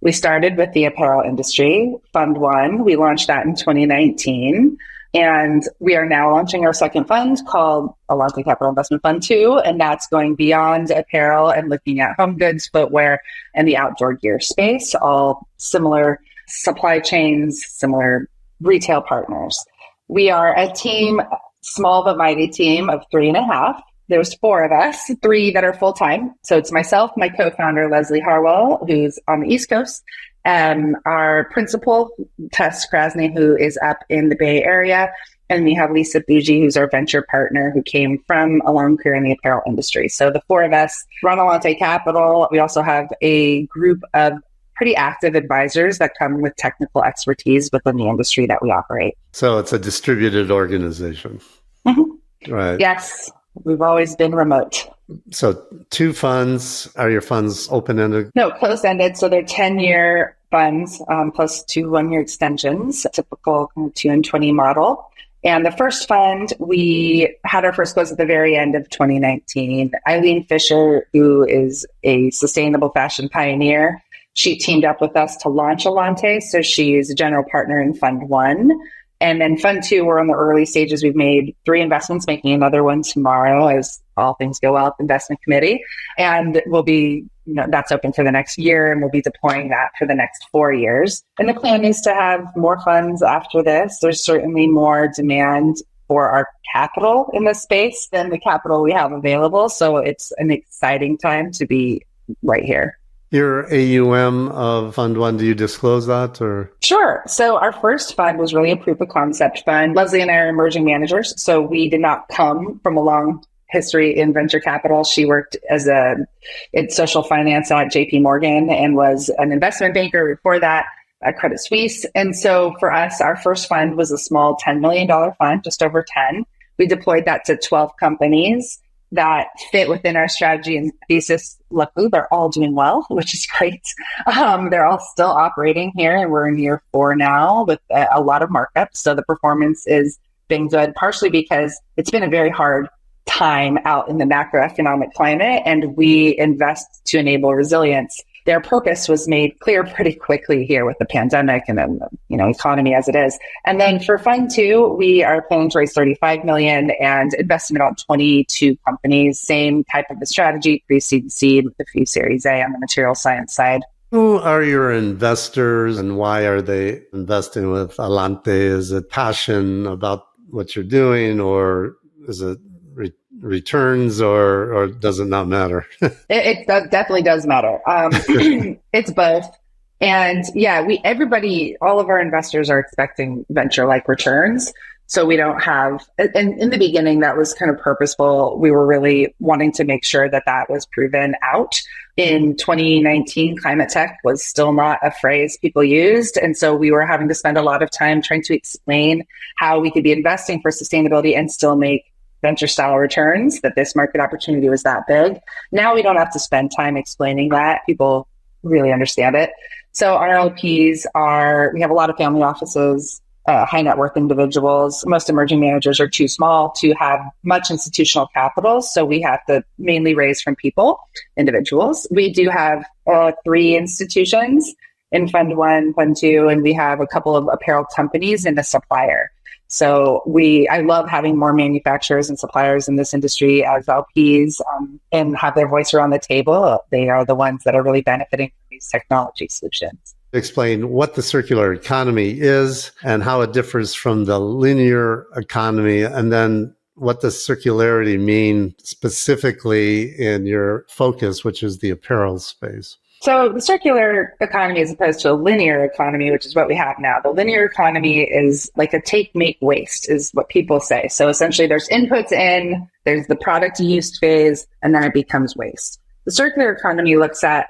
We started with the apparel industry, Fund 1. We launched that in 2019. And we are now launching our second fund called Alante Capital Investment Fund 2. And that's going beyond apparel and looking at home goods, footwear, and the outdoor gear space, all similar supply chains, similar retail partners. We are a team, small but mighty team of 3.5. There's 4 of us, 3 that are full-time. So it's myself, my co-founder, Leslie Harwell, who's on the East Coast, our principal, Tess Krasny, who is up in the Bay Area. And we have Lisa Bougie, who's our venture partner, who came from a long career in the apparel industry. So the 4 of us run Alante Capital. We also have a group of pretty active advisors that come with technical expertise within the industry that we operate. So it's a distributed organization. Mm-hmm. Right. Yes. We've always been remote. So 2 funds. Are your funds open-ended? No, closed-ended. So they're 10-year funds plus 2 one-year extensions, typical 2 and 20 model. And the first fund, we had our first close at the very end of 2019. Eileen Fisher, who is a sustainable fashion pioneer, she teamed up with us to launch Alante. So she's a general partner in Fund 1. And then Fund 2, we're in the early stages. We've made 3 investments, making another one tomorrow as all things go well at the investment committee. And we'll be, that's open for the next year, and we'll be deploying that for the next 4 years. And the plan is to have more funds after this. There's certainly more demand for our capital in this space than the capital we have available. So it's an exciting time to be right here. Your AUM of Fund 1, do you disclose that or? Sure. So our first fund was really a proof of concept fund. Leslie and I are emerging managers. So we did not come from a long history in venture capital. She worked in social finance at JP Morgan and was an investment banker before that at Credit Suisse. And so for us, our first fund was a small $10 million fund, just over 10. We deployed that to 12 companies that fit within our strategy and thesis. Luckily, they're all doing well, which is great. They're all still operating here, and we're in year 4 now with a lot of markups. So the performance is been good, partially because it's been a very hard time out in the macroeconomic climate, and we invest to enable resilience. Their purpose was made clear pretty quickly here with the pandemic and then, economy as it is. And then for Fund 2, we are planning to raise $35 million and invest in about 22 companies. Same type of a strategy, pre-seed and seed with a few Series A on the material science side. Who are your investors and why are they investing with Alante? Is it passion about what you're doing, or is it returns, or does it not matter? It definitely does matter. It's both. And yeah, all of our investors are expecting venture-like returns. So we don't have, and in the beginning, that was kind of purposeful. We were really wanting to make sure that was proven out. In 2019, climate tech was still not a phrase people used. And so we were having to spend a lot of time trying to explain how we could be investing for sustainability and still make venture style returns, that this market opportunity was that big. Now we don't have to spend time explaining that. People really understand it. So our LPs we have a lot of family offices, high net worth individuals. Most emerging managers are too small to have much institutional capital. So we have to mainly raise from individuals. We do have 3 institutions in Fund 1, Fund 2, and we have a couple of apparel companies and a supplier. So I love having more manufacturers and suppliers in this industry as LPs and have their voice around the table. They are the ones that are really benefiting from these technology solutions. Explain what the circular economy is and how it differs from the linear economy, and then what does circularity mean specifically in your focus, which is the apparel space. So the circular economy, as opposed to a linear economy, which is what we have now. The linear economy is like a take, make, waste is what people say. So essentially there's inputs in, there's the product use phase, and then it becomes waste. The circular economy looks at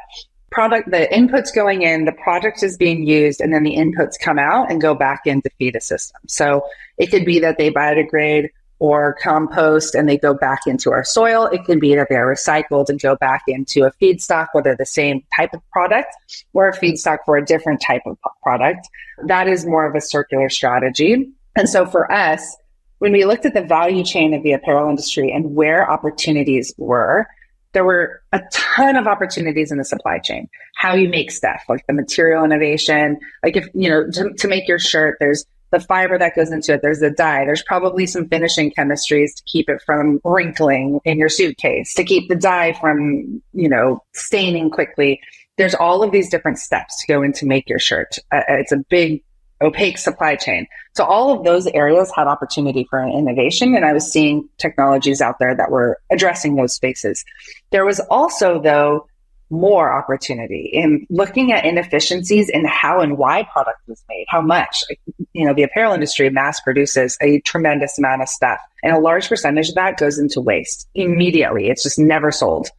the inputs going in, the product is being used, and then the inputs come out and go back in to feed a system. So it could be that they biodegrade or compost and they go back into our soil. It could be that they're recycled and go back into a feedstock, whether the same type of product or a feedstock for a different type of product. That is more of a circular strategy. And so for us, when we looked at the value chain of the apparel industry and where opportunities were, there were a ton of opportunities in the supply chain. How you make stuff, like the material innovation, like if, to make your shirt, there's the fiber that goes into it, there's the dye, there's probably some finishing chemistries to keep it from wrinkling in your suitcase, to keep the dye from, staining quickly. There's all of these different steps to go in to make your shirt. It's a big, opaque supply chain. So all of those areas had opportunity for an innovation, and I was seeing technologies out there that were addressing those spaces. There was also, though, more opportunity in looking at inefficiencies in how and why product was made, how much. The apparel industry mass produces a tremendous amount of stuff, and a large percentage of that goes into waste immediately. It's just never sold.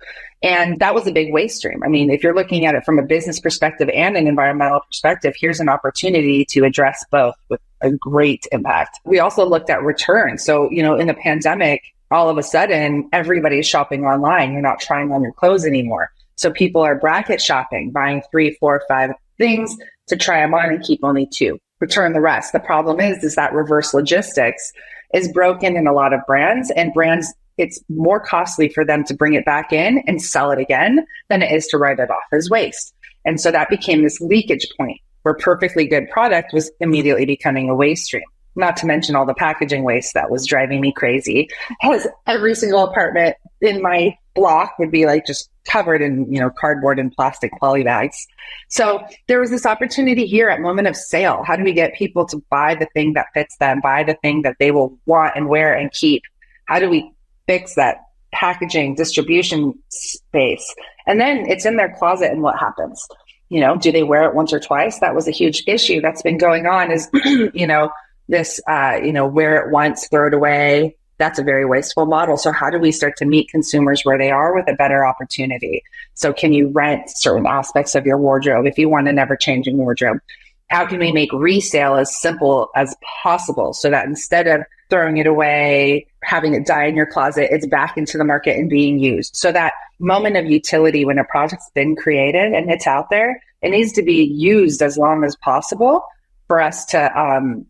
And that was a big waste stream. I mean, if you're looking at it from a business perspective and an environmental perspective, here's an opportunity to address both with a great impact. We also looked at return. So, in the pandemic, all of a sudden, everybody's shopping online. You're not trying on your clothes anymore. So people are bracket shopping, buying 3, 4, 5 things to try them on and keep only 2, return the rest. The problem is that reverse logistics is broken in a lot of brands, and brands, it's more costly for them to bring it back in and sell it again than it is to write it off as waste. And so that became this leakage point where perfectly good product was immediately becoming a waste stream. Not to mention all the packaging waste that was driving me crazy, as every single apartment in my block would be like just covered in, cardboard and plastic poly bags. So there was this opportunity here at moment of sale. How do we get people to buy the thing that fits them, buy the thing that they will want and wear and keep? How do we fix that packaging distribution space? And then it's in their closet, and what happens? Do they wear it once or twice? That was a huge issue that's been going on is, this, wear it once, throw it away. That's a very wasteful model. So how do we start to meet consumers where they are with a better opportunity? So can you rent certain aspects of your wardrobe if you want an ever-changing wardrobe? How can we make resale as simple as possible so that instead of throwing it away, having it die in your closet, it's back into the market and being used? So that moment of utility when a project's been created and it's out there, it needs to be used as long as possible for us to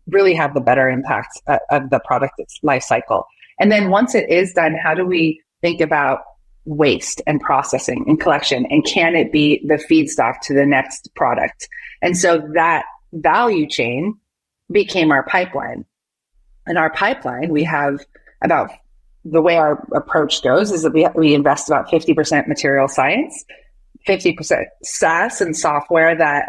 really have the better impact of the product life cycle. And then once it is done, how do we think about waste and processing and collection? And can it be the feedstock to the next product? And so that value chain became our pipeline. And our pipeline, we have about, the way our approach goes is that we invest about 50% material science, 50% SaaS and software that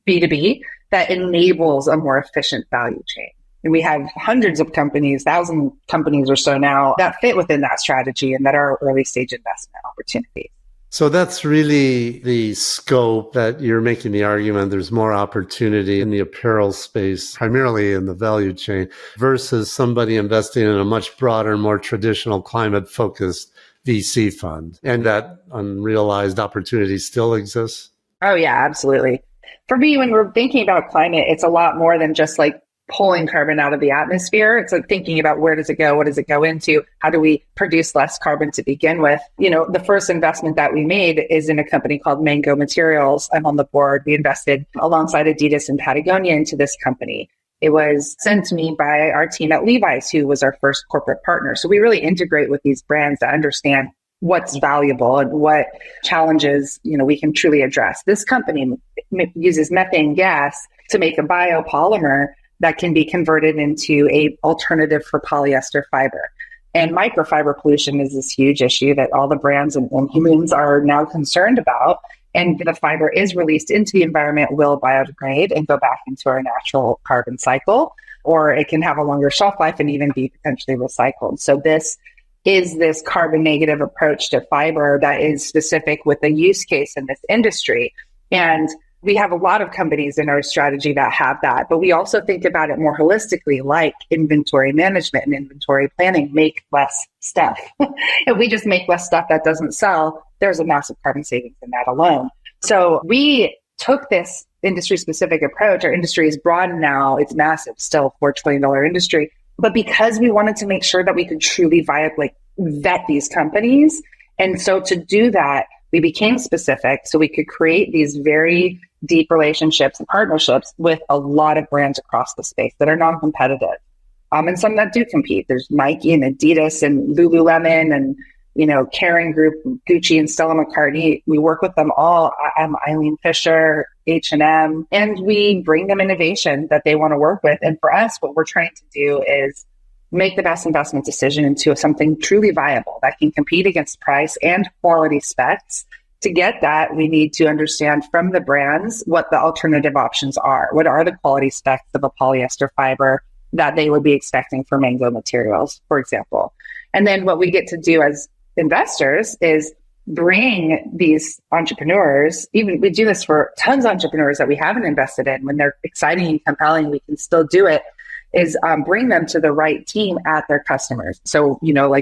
B2B that enables a more efficient value chain. And we have hundreds of companies, 1,000 companies or so now that fit within that strategy and that are early stage investment opportunities. So that's really the scope that you're making the argument. There's more opportunity in the apparel space, primarily in the value chain, versus somebody investing in a much broader, more traditional climate-focused VC fund. And that unrealized opportunity still exists? Oh, yeah, absolutely. For me, when we're thinking about climate, it's a lot more than just like pulling carbon out of the atmosphere. It's like thinking about where does it go? What does it go into? How do we produce less carbon to begin with? The first investment that we made is in a company called Mango Materials. I'm on the board. We invested alongside Adidas and Patagonia into this company. It was sent to me by our team at Levi's, who was our first corporate partner. So we really integrate with these brands that understand what's valuable and what challenges, we can truly address. This company uses methane gas to make a biopolymer that can be converted into a alternative for polyester fiber. And microfiber pollution is this huge issue that all the brands and humans are now concerned about. And the fiber is released into the environment, will biodegrade and go back into our natural carbon cycle, or it can have a longer shelf life and even be potentially recycled. So this is this carbon negative approach to fiber that is specific with the use case in this industry. And we have a lot of companies in our strategy that have that, but we also think about it more holistically, like inventory management and inventory planning. Make less stuff. If we just make less stuff that doesn't sell, there's a massive carbon savings in that alone. So we took this industry specific approach. Our industry is broad now. It's massive, still $4 trillion industry. But because we wanted to make sure that we could truly vet these companies. And so to do that, we became specific so we could create these very deep relationships and partnerships with a lot of brands across the space that are non-competitive. And some that do compete. There's Nike and Adidas and Lululemon and, Kering Group, Gucci and Stella McCartney. We work with them all. I'm Eileen Fisher, H&M, and we bring them innovation that they want to work with. And for us, what we're trying to do is make the best investment decision into something truly viable that can compete against price and quality specs. To get that, we need to understand from the brands what the alternative options are. What are the quality specs of a polyester fiber that they would be expecting for mango materials, for example? And then what we get to do as investors is bring these entrepreneurs, even we do this for tons of entrepreneurs that we haven't invested in, when they're exciting and compelling, we can still do it, is bring them to the right team at their customers. So,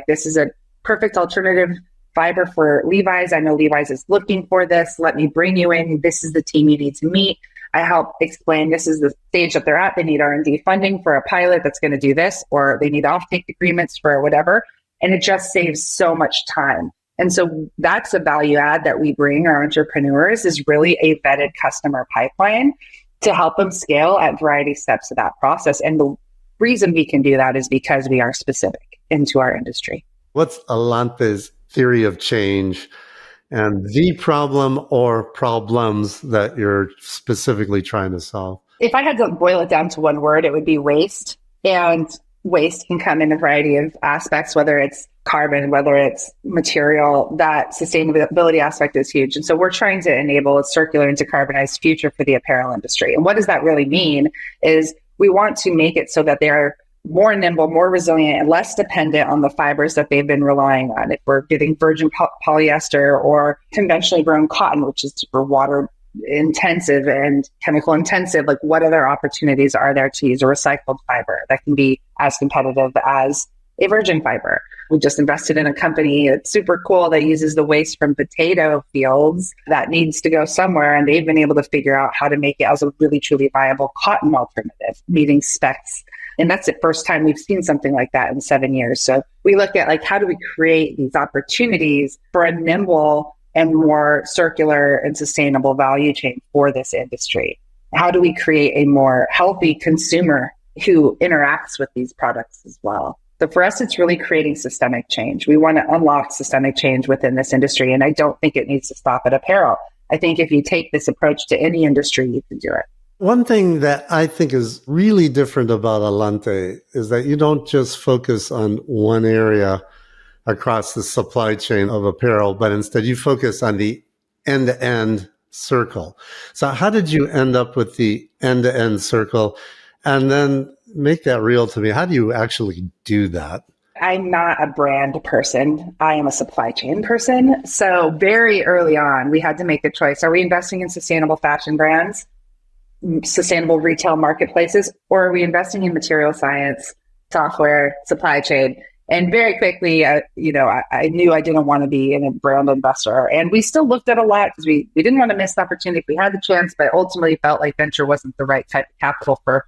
this is a perfect alternative fiber for Levi's. I know Levi's is looking for this. Let me bring you in. This is the team you need to meet. I help explain this is the stage that they're at. They need R&D funding for a pilot that's going to do this, or they need offtake agreements for whatever. And it just saves so much time. And so that's a value add that we bring our entrepreneurs, is really a vetted customer pipeline to help them scale at variety steps of that process. And the reason we can do that is because we are specific into our industry. What's Alante's theory of change and the problem or problems that you're specifically trying to solve? If I had to boil it down to one word, it would be waste. And waste can come in a variety of aspects, whether it's carbon, whether it's material. That sustainability aspect is huge. And so we're trying to enable a circular and decarbonized future for the apparel industry. And what does that really mean is we want to make it so that they're more nimble, more resilient, and less dependent on the fibers that they've been relying on. If we're getting virgin polyester or conventionally grown cotton, which is super water intensive and chemical intensive, what other opportunities are there to use a recycled fiber that can be as competitive as a virgin fiber? We just invested in a company that's super cool that uses the waste from potato fields that needs to go somewhere. And they've been able to figure out how to make it as a really, truly viable cotton alternative, meeting specs. And that's the first time we've seen something like that in 7 years. So we look at how do we create these opportunities for a nimble and more circular and sustainable value chain for this industry? How do we create a more healthy consumer who interacts with these products as well? So for us, it's really creating systemic change. We want to unlock systemic change within this industry. And I don't think it needs to stop at apparel. I think if you take this approach to any industry, you can do it. One thing that I think is really different about Alante is that you don't just focus on one area across the supply chain of apparel, but instead you focus on the end-to-end circle. So how did you end up with the end-to-end circle? And then make that real to me. How do you actually do that? I'm not a brand person. I am a supply chain person. So very early on, we had to make a choice. Are we investing in sustainable fashion brands, sustainable retail marketplaces, or are we investing in material science, software, supply chain? And very quickly, I knew I didn't want to be a brand investor. And we still looked at a lot because we didn't want to miss the opportunity if we had the chance, but ultimately felt like venture wasn't the right type of capital for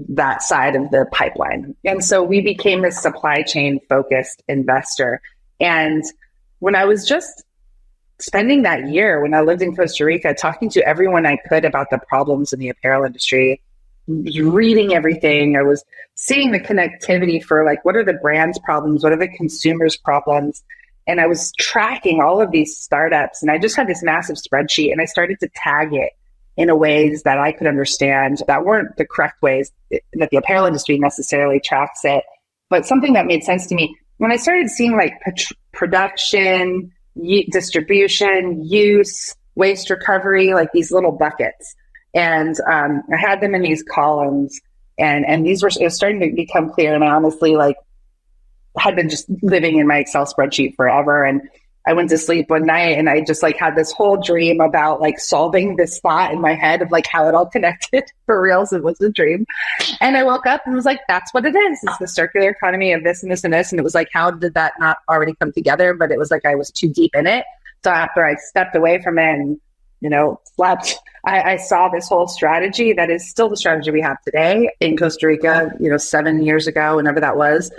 that side of the pipeline. And so we became this supply chain focused investor. And when I was just spending that year, when I lived in Costa Rica, talking to everyone I could about the problems in the apparel industry, was reading everything. I was seeing the connectivity for like, what are the brand's problems? What are the consumers' problems? And I was tracking all of these startups, and I just had this massive spreadsheet, and I started to tag it in a ways that I could understand that weren't the correct ways that the apparel industry necessarily tracks it, but something that made sense to me. When I started seeing like production, distribution, use, waste recovery, like these little buckets. And I had them in these columns, and these were, it was starting to become clear. And I honestly like had been just living in my Excel spreadsheet forever. And I went to sleep one night and I just like had this whole dream about like solving this thought in my head of like how it all connected for real. So it was a dream. And I woke up and was like, that's what it is. It's the circular economy of this and this and this. And it was like, how did that not already come together? But it was like, I was too deep in it. So after I stepped away from it and, slept, I saw this whole strategy that is still the strategy we have today in Costa Rica, 7 years ago, whenever that was.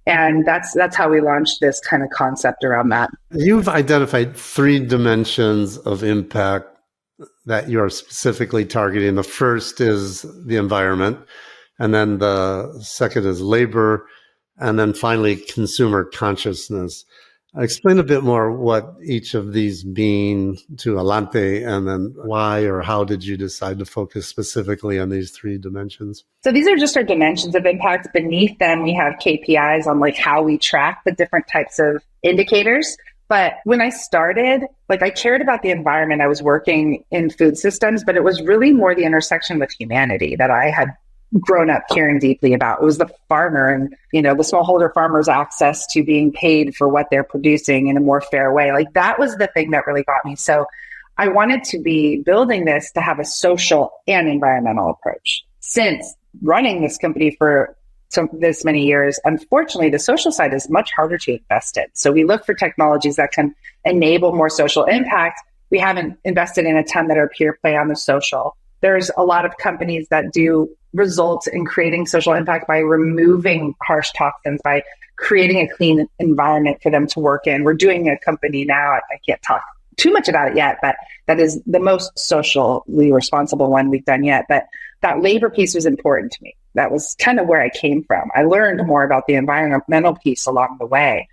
And that's how we launched this kind of concept around that. You've identified 3 dimensions of impact that you're specifically targeting. The first is the environment, and then the second is labor, and then finally consumer consciousness. Explain a bit more what each of these mean to Alante, and then why or how did you decide to focus specifically on these 3 dimensions? So these are just our dimensions of impact. Beneath them, we have KPIs on like how we track the different types of indicators. But when I started, like I cared about the environment. I was working in food systems, but it was really more the intersection with humanity that I had grown up caring deeply about. It was the farmer and, the smallholder farmer's access to being paid for what they're producing in a more fair way. Like that was the thing that really got me. So I wanted to be building this to have a social and environmental approach. Since running this company for this many years, unfortunately, the social side is much harder to invest in. So we look for technologies that can enable more social impact. We haven't invested in a ton that are pure play on the social. There's a lot of companies that do result in creating social impact by removing harsh toxins, by creating a clean environment for them to work in. We're doing a company now, I can't talk too much about it yet, but that is the most socially responsible one we've done yet. But that labor piece was important to me. That was kind of where I came from. I learned more about the environmental piece along the way.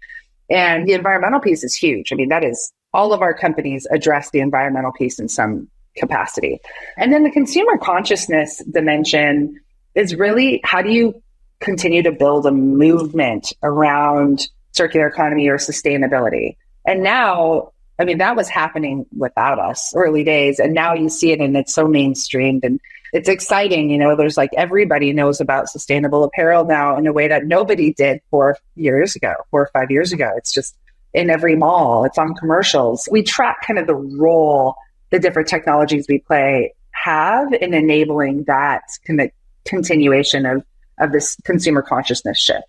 And the environmental piece is huge. I mean, that is, all of our companies address the environmental piece in some capacity. And then the consumer consciousness dimension is really, how do you continue to build a movement around circular economy or sustainability? And now, I mean, that was happening without us early days. And now you see it and it's so mainstreamed and it's exciting. There's like everybody knows about sustainable apparel now in a way that nobody did 4 or 5 years ago. It's just in every mall. It's on commercials. We track kind of the role the different technologies we play have in enabling that kind of continuation of this consumer consciousness shift.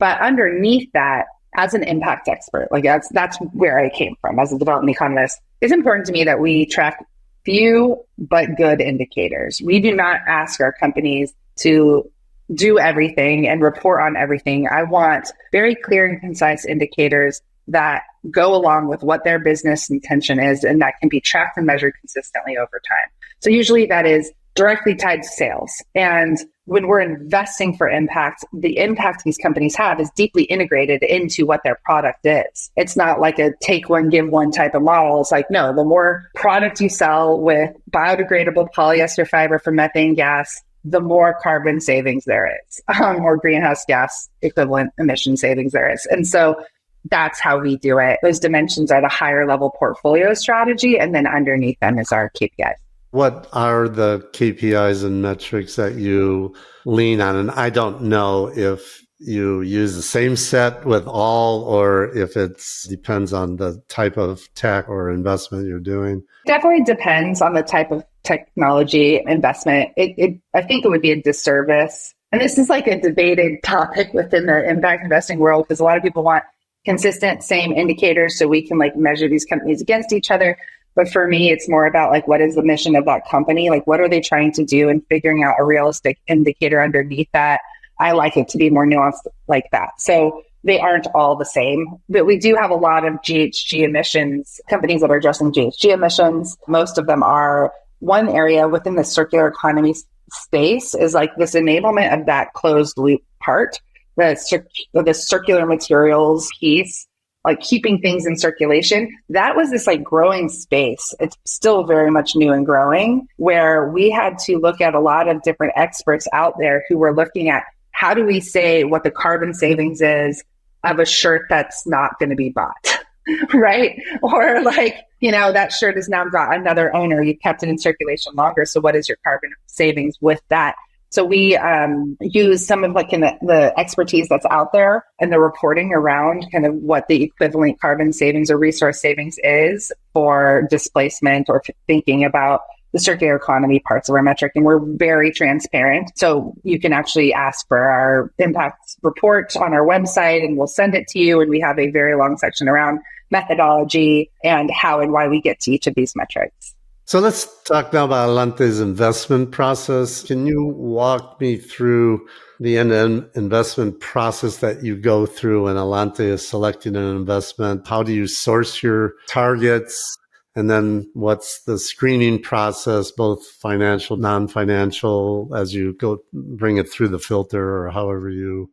But underneath that, as an impact expert, like that's where I came from as a development economist, it's important to me that we track few but good indicators. We do not ask our companies to do everything and report on everything. I want very clear and concise indicators that go along with what their business intention is and that can be tracked and measured consistently over time. So usually that is directly tied to sales. And when we're investing for impact, the impact these companies have is deeply integrated into what their product is. It's not like a take one, give one type of model. It's like, no, the more product you sell with biodegradable polyester fiber for methane gas, the more carbon savings there is, more greenhouse gas equivalent emission savings there is. And so that's how we do it. Those dimensions are the higher level portfolio strategy. And then underneath them is our KPIs. What are the KPIs and metrics that you lean on? And I don't know if you use the same set with all or if it depends on the type of tech or investment you're doing. Definitely depends on the type of technology investment. I think it would be a disservice. And this is like a debated topic within the impact investing world because a lot of people want consistent, same indicators so we can like measure these companies against each other. But for me, it's more about like, what is the mission of that company? Like, what are they trying to do and figuring out a realistic indicator underneath that. I like it to be more nuanced like that. So they aren't all the same, but we do have a lot of GHG emissions, companies that are addressing GHG emissions. Most of them are one area within the circular economy space is like this enablement of that closed loop part, the circular materials piece, like keeping things in circulation. That was this like growing space. It's still very much new and growing, where we had to look at a lot of different experts out there who were looking at how do we say what the carbon savings is of a shirt that's not going to be bought, right? Or like, that shirt has now got another owner. You kept it in circulation longer. So what is your carbon savings with that? So we use some of like the expertise that's out there and the reporting around kind of what the equivalent carbon savings or resource savings is for displacement or thinking about the circular economy parts of our metric. And we're very transparent. So you can actually ask for our impact report on our website and we'll send it to you. And we have a very long section around methodology and how and why we get to each of these metrics. So let's talk now about Alante's investment process. Can you walk me through the end-to-end investment process that you go through when Alante is selecting an investment? How do you source your targets? And then what's the screening process, both financial, non-financial, as you go bring it through the filter or however you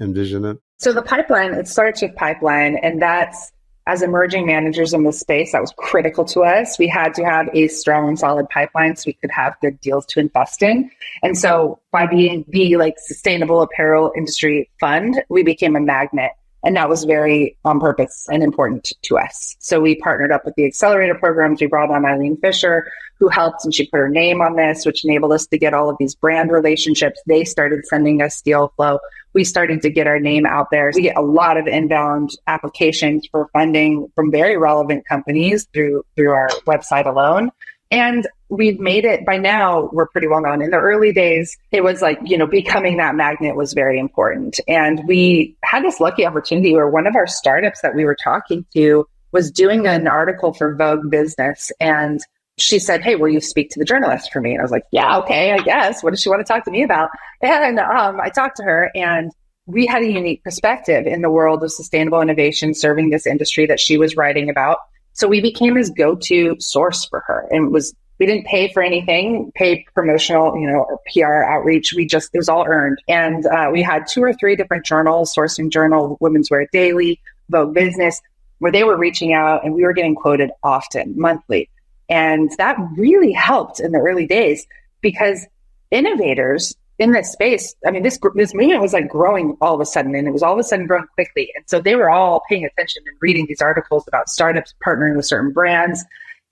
envision it? So the pipeline, it starts with pipeline, and that's, as emerging managers in this space, that was critical to us. We had to have a strong and solid pipeline so we could have good deals to invest in. And so by being the like sustainable apparel industry fund, we became a magnet. And that was very on purpose and important to us. So we partnered up with the accelerator programs. We brought on Eileen Fisher, who helped, and she put her name on this, which enabled us to get all of these brand relationships. They started sending us deal flow. We started to get our name out there. We get a lot of inbound applications for funding from very relevant companies through our website alone. And we've made it by now, we're pretty well known. In the early days, it was like, becoming that magnet was very important. And we had this lucky opportunity where one of our startups that we were talking to was doing an article for Vogue Business. And she said, "Hey, will you speak to the journalist for me?" And I was like, "Yeah, okay, I guess. What does she want to talk to me about?" And I talked to her, and we had a unique perspective in the world of sustainable innovation serving this industry that she was writing about. So we became his go-to source for her. And we didn't pay for anything, pay promotional, or PR outreach. It was all earned. And we had 2 or 3 different journals, Sourcing Journal, Women's Wear Daily, Vogue Business, where they were reaching out and we were getting quoted often, monthly. And that really helped in the early days because innovators in this space, this movement was like growing all of a sudden, and it was all of a sudden growing quickly. And so they were all paying attention and reading these articles about startups partnering with certain brands.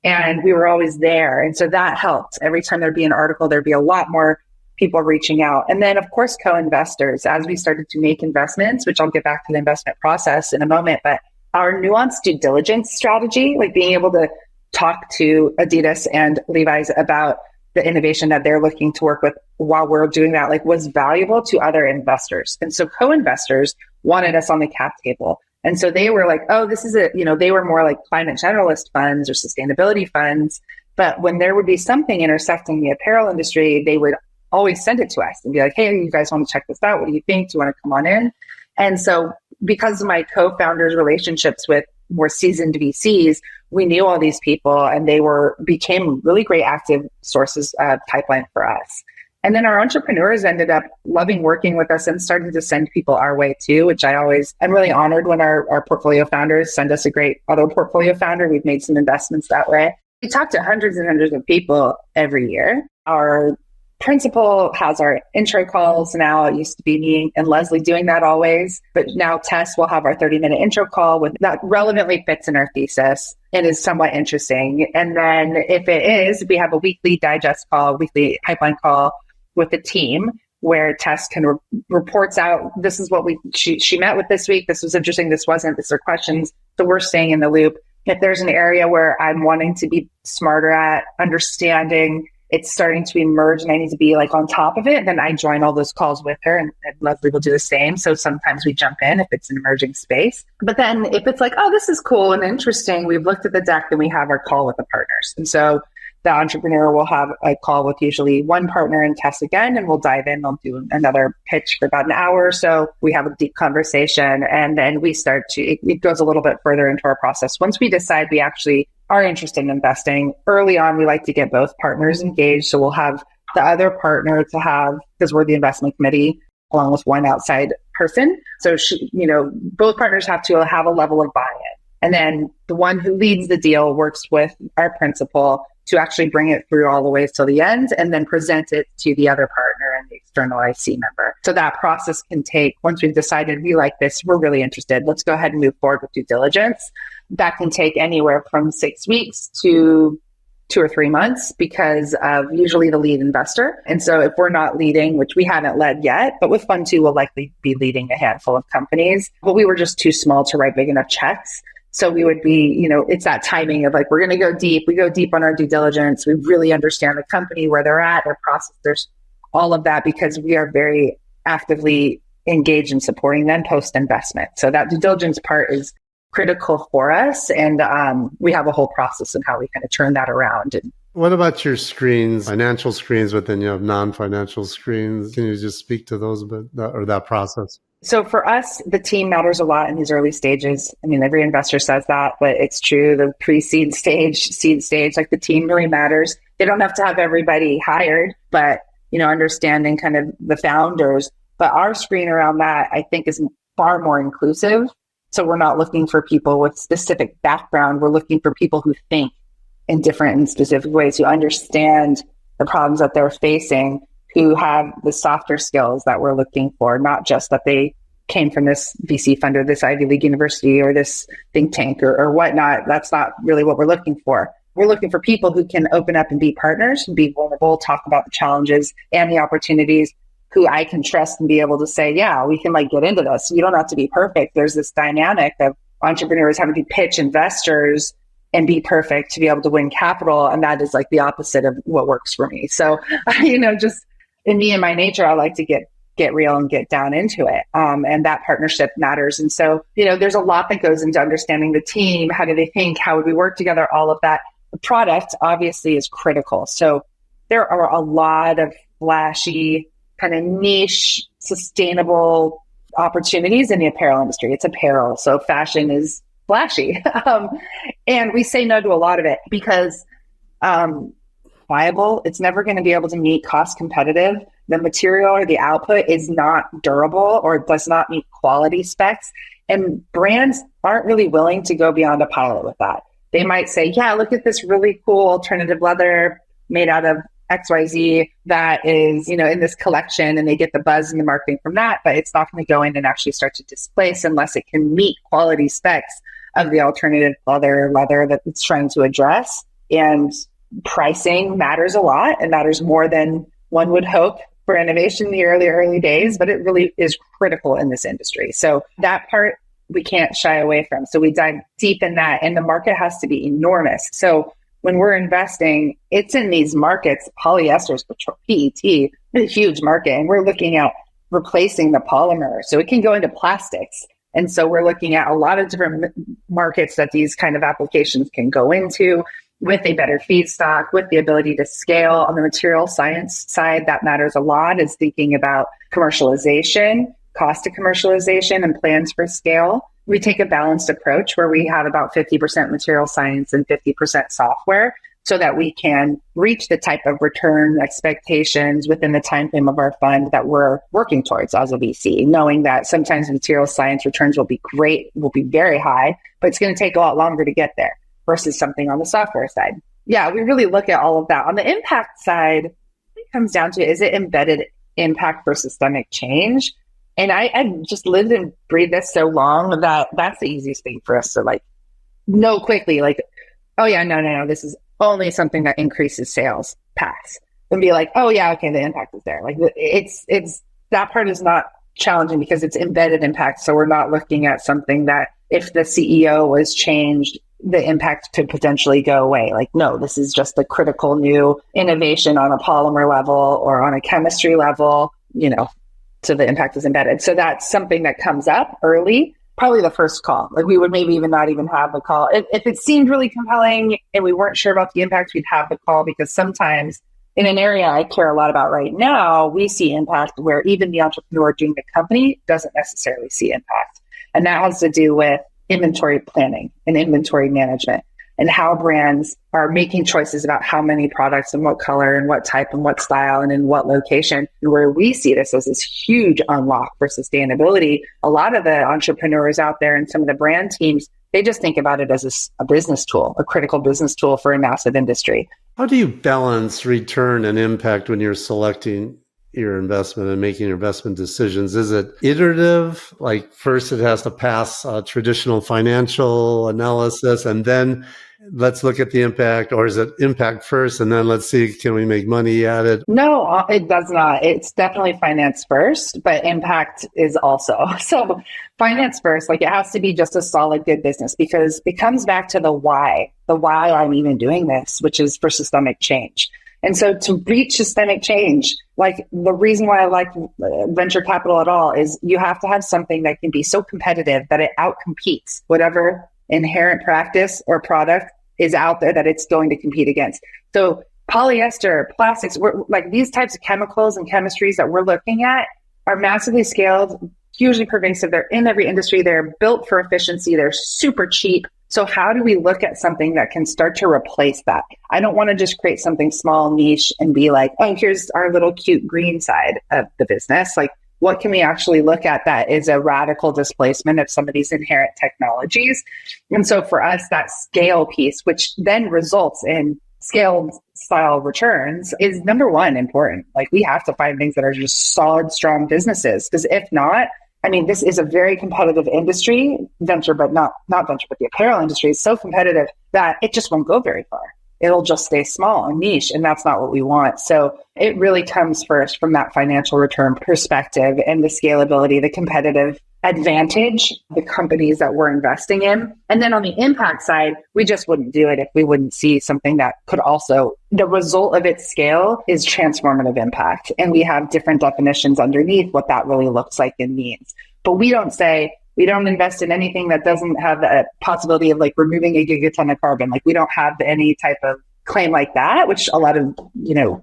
And we were always there. And so that helped. Every time there'd be an article, there'd be a lot more people reaching out. And then, of course, co-investors, as we started to make investments, which I'll get back to the investment process in a moment, but our nuanced due diligence strategy, like being able to talk to Adidas and Levi's about the innovation that they're looking to work with while we're doing that, like was valuable to other investors. And so co-investors wanted us on the cap table. And so they were like, oh, this is they were more like climate generalist funds or sustainability funds. But when there would be something intersecting the apparel industry, they would always send it to us and be like, hey, you guys want to check this out? What do you think? Do you want to come on in? And so because of my co-founders' relationships with more seasoned VCs, we knew all these people and they became really great active sources of pipeline for us. And then our entrepreneurs ended up loving working with us and started to send people our way too, which I'm really honored when our portfolio founders send us a great other portfolio founder. We've made some investments that way. We talk to hundreds and hundreds of people every year. Our principal has our intro calls now. It used to be me and Leslie doing that always, but now Tess will have our 30-minute intro call with that relevantly fits in our thesis and is somewhat interesting. And then if it is, we have a weekly digest call, weekly pipeline call with the team where Tess can reports out, this is what she met with this week. This was interesting. This wasn't. These are questions. So we're staying in the loop. If there's an area where I'm wanting to be smarter at understanding, it's starting to emerge and I need to be like on top of it, then I join all those calls with her and Leslie will do the same. So sometimes we jump in if it's an emerging space. But then if it's like, oh, this is cool and interesting, we've looked at the deck, then we have our call with the partners. And so the entrepreneur will have a call with usually one partner and Tess again, and we'll dive in. They'll do another pitch for about an hour or so. We have a deep conversation and then it goes a little bit further into our process. Once we decide we actually are interested in investing, early on, we like to get both partners engaged. So we'll have the other partner to have, because we're the investment committee, along with one outside person. So, both partners have to have a level of buy-in. And then the one who leads the deal works with our principal to actually bring it through all the way to the end and then present it to the other partner and the external IC member. So that process can take, once we've decided we like this, we're really interested, let's go ahead and move forward with due diligence. That can take anywhere from 6 weeks to 2 or 3 months because of usually the lead investor. And so if we're not leading, which we haven't led yet, but with Fund 2, we'll likely be leading a handful of companies, but we were just too small to write big enough checks. So we would be, it's that timing of like, we're going to go deep. We go deep on our due diligence. We really understand the company, where they're at, their process, there's all of that, because we are very actively engaged in supporting them post-investment. So that due diligence part is critical for us. And we have a whole process of how we kind of turn that around. And what about your screens, financial screens, but then you have non-financial screens? Can you just speak to those a bit, or that process? So for us, the team matters a lot in these early stages. I mean, every investor says that, but it's true. The pre-seed stage, seed stage, like the team really matters. They don't have to have everybody hired, but, understanding kind of the founders. But our screen around that, I think, is far more inclusive. So we're not looking for people with specific background. We're looking for people who think in different and specific ways, who understand the problems that they're facing, who have the softer skills that we're looking for, not just that they came from this VC fund or this Ivy League university or this think tank or whatnot. That's not really what we're looking for. We're looking for people who can open up and be partners, and be vulnerable, talk about the challenges and the opportunities, who I can trust and be able to say, yeah, we can get into this. You don't have to be perfect. There's this dynamic of entrepreneurs having to pitch investors and be perfect to be able to win capital. And that is the opposite of what works for me. So, just in me and my nature, I like to get real and get down into it. And that partnership matters. And so, there's a lot that goes into understanding the team. How do they think? How would we work together? All of that. The product obviously is critical. So there are a lot of flashy, kind of niche, sustainable opportunities in the apparel industry. It's apparel. So fashion is flashy. And we say no to a lot of it because viable, it's never going to be able to meet cost competitive. The material or the output is not durable or does not meet quality specs. And brands aren't really willing to go beyond a pilot with that. They might say, yeah, look at this really cool alternative leather made out of XYZ that is, in this collection, and they get the buzz and the marketing from that, but it's not going to go in and actually start to displace unless it can meet quality specs of the alternative leather that it's trying to address. And pricing matters a lot, and matters more than one would hope for innovation in the early days, but it really is critical in this industry. So that part we can't shy away from. So we dive deep in that, and the market has to be enormous. So when we're investing, it's in these markets, polyesters, PET, a huge market, and we're looking at replacing the polymer. So it can go into plastics. And so we're looking at a lot of different markets that these kind of applications can go into with a better feedstock, with the ability to scale. On the material science side, that matters a lot, is thinking about commercialization, cost of commercialization, and plans for scale. We take a balanced approach where we have about 50% material science and 50% software, so that we can reach the type of return expectations within the time frame of our fund that we're working towards as a VC, knowing that sometimes material science returns will be great, will be very high, but it's going to take a lot longer to get there versus something on the software side. Yeah, we really look at all of that. On the impact side, it comes down to, is it embedded impact for systemic change? And I just lived and breathed this so long that that's the easiest thing for us to know quickly, oh yeah, no, this is only something that increases sales, pass. And be oh yeah, okay, the impact is there. It's that part is not challenging because it's embedded impact. So we're not looking at something that if the CEO was changed, the impact could potentially go away. No, this is just a critical new innovation on a polymer level or on a chemistry level, so the impact is embedded. So that's something that comes up early, probably the first call. We would maybe even not even have the call. If it seemed really compelling and we weren't sure about the impact, we'd have the call, because sometimes in an area I care a lot about right now, we see impact where even the entrepreneur doing the company doesn't necessarily see impact. And that has to do with inventory planning and inventory management. and how brands are making choices about how many products and what color and what type and what style and in what location. And where we see this as this huge unlock for sustainability, a lot of the entrepreneurs out there and some of the brand teams, they just think about it as a business tool, a critical business tool for a massive industry. How do you balance return and impact when you're selecting your investment and making your investment decisions? Is it iterative? Like first it has to pass traditional financial analysis and then let's look at the impact, or is it impact first and then let's see, can we make money at it? No, it does not. It's definitely finance first, but impact is also. So finance first, like it has to be just a solid, good business because it comes back to the why I'm even doing this, which is for systemic change. And so to reach systemic change, like the reason why I like venture capital at all is you have to have something that can be so competitive that it outcompetes whatever inherent practice or product is out there that it's going to compete against. So polyester, plastics, like these types of chemicals and chemistries that we're looking at are massively scaled, hugely pervasive. They're in every industry. They're built for efficiency. They're super cheap. So how do we look at something that can start to replace that? I don't want to just create something small, niche, and be like, oh, here's our little cute green side of the business. Like, what can we actually look at that is a radical displacement of some of these inherent technologies? And so for us, that scale piece, which then results in scaled style returns, is number one important. Like, we have to find things that are just solid, strong businesses, because if not, I mean, this is a very competitive industry, venture, but not venture, but the apparel industry is so competitive that it just won't go very far. It'll just stay small and niche, and that's not what we want. So it really comes first from that financial return perspective and the scalability, the competitive advantage, the companies that we're investing in. And then on the impact side, we just wouldn't do it if we wouldn't see something that could also, the result of its scale is transformative impact. And we have different definitions underneath what that really looks like and means. But we don't invest in anything that doesn't have the possibility of like removing a gigaton of carbon. Like, we don't have any type of claim like that, which a lot of,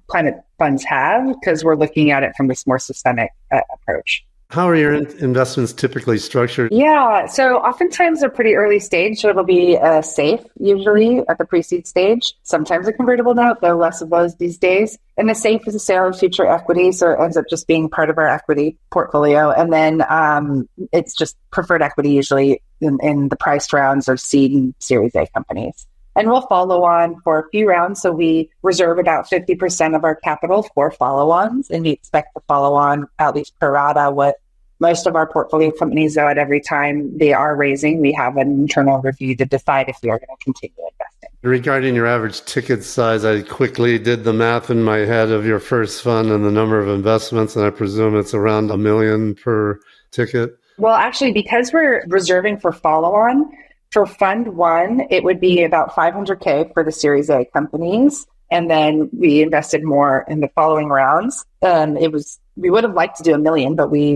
climate funds have, because we're looking at it from this more systemic approach. How are your investments typically structured? Yeah, so oftentimes they're pretty early stage. So it'll be a safe, usually at the pre-seed stage. Sometimes a convertible note, though less of those these days. And the safe is a sale of future equity, so it ends up just being part of our equity portfolio. And then it's just preferred equity, usually in the priced rounds of seed and Series A companies. And we'll follow on for a few rounds. So we reserve about 50% of our capital for follow-ons, and we expect to follow on at least pro rata with most of our portfolio companies. Though at every time they are raising, we have an internal review to decide if we are going to continue investing. Regarding your average ticket size, I quickly did the math in my head of your first fund and the number of investments, and I presume it's around $1 million per ticket. Well, actually, because we're reserving for follow-on, for Fund 1, it would be about $500K for the Series A companies. And then we invested more in the following rounds. We would have liked to do $1 million, but we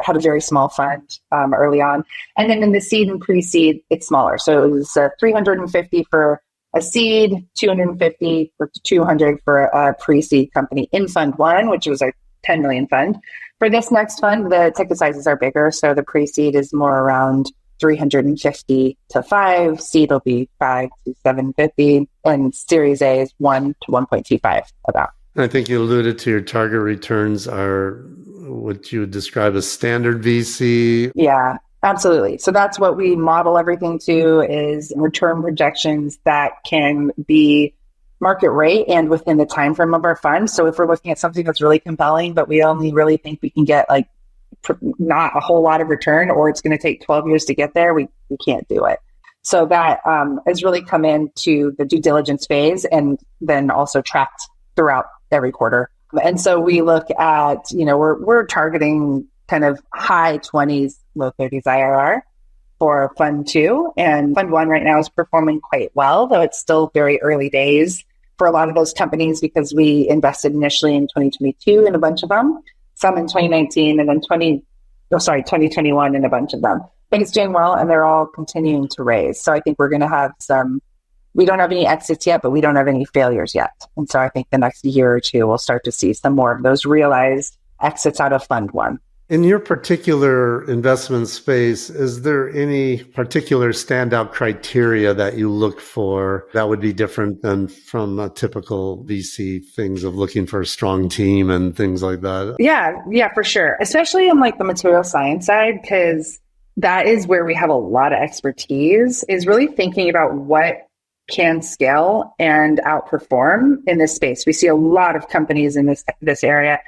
had a very small fund early on. And then in the seed and pre-seed, it's smaller. So it was $350 for a seed, $250 for $200 for a pre-seed company in Fund 1, which was a $10 million fund. For this next fund, the ticket sizes are bigger. So the pre-seed is more around $350 to $5, seed will be $5 to $750, and Series A is $1 to $1.25 about. I think you alluded to your target returns are what you would describe as standard VC. Yeah, absolutely. So that's what we model everything to, is return projections that can be market rate and within the time frame of our fund. So if we're looking at something that's really compelling, but we only really think we can get like not a whole lot of return, or it's going to take 12 years to get there, we can't do it. So that has really come into the due diligence phase and then also tracked throughout every quarter. And so we look at, we're targeting kind of high 20s, low 30s IRR for Fund 2. And Fund 1 right now is performing quite well, though it's still very early days for a lot of those companies, because we invested initially in 2022 in a bunch of them, some in 2019, and then 2021 in a bunch of them. But it's doing well, and they're all continuing to raise. So I think we're going to have we don't have any exits yet, but we don't have any failures yet. And so I think the next year or two, we'll start to see some more of those realized exits out of Fund 1. In your particular investment space, is there any particular standout criteria that you look for that would be different than from a typical VC things of looking for a strong team and things like that? Yeah, for sure. Especially on like the material science side, because that is where we have a lot of expertise, is really thinking about what can scale and outperform in this space. We see a lot of companies in this area.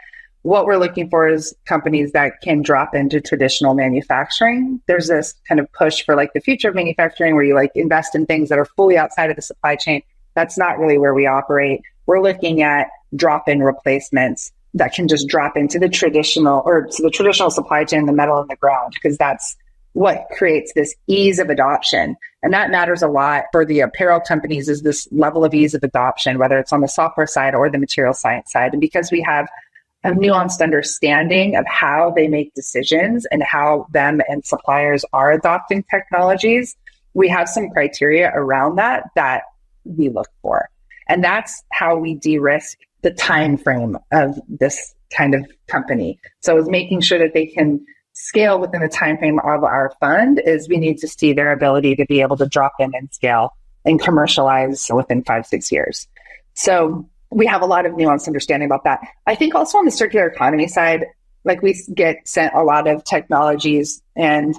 What we're looking for is companies that can drop into traditional manufacturing. There's this kind of push for like the future of manufacturing where you like invest in things that are fully outside of the supply chain. That's not really where we operate. We're looking at drop-in replacements that can just drop into the traditional supply chain, the metal in the ground, because that's what creates this ease of adoption. And that matters a lot for the apparel companies, is this level of ease of adoption, whether it's on the software side or the material science side. And because we have a nuanced understanding of how they make decisions and how them and suppliers are adopting technologies, we have some criteria around that we look for. And that's how we de-risk the time frame of this kind of company. So it's making sure that they can scale within the time frame of our fund. Is we need to see their ability to be able to drop in and scale and commercialize within 5-6 years. So we have a lot of nuanced understanding about that. I think also on the circular economy side, like we get sent a lot of technologies and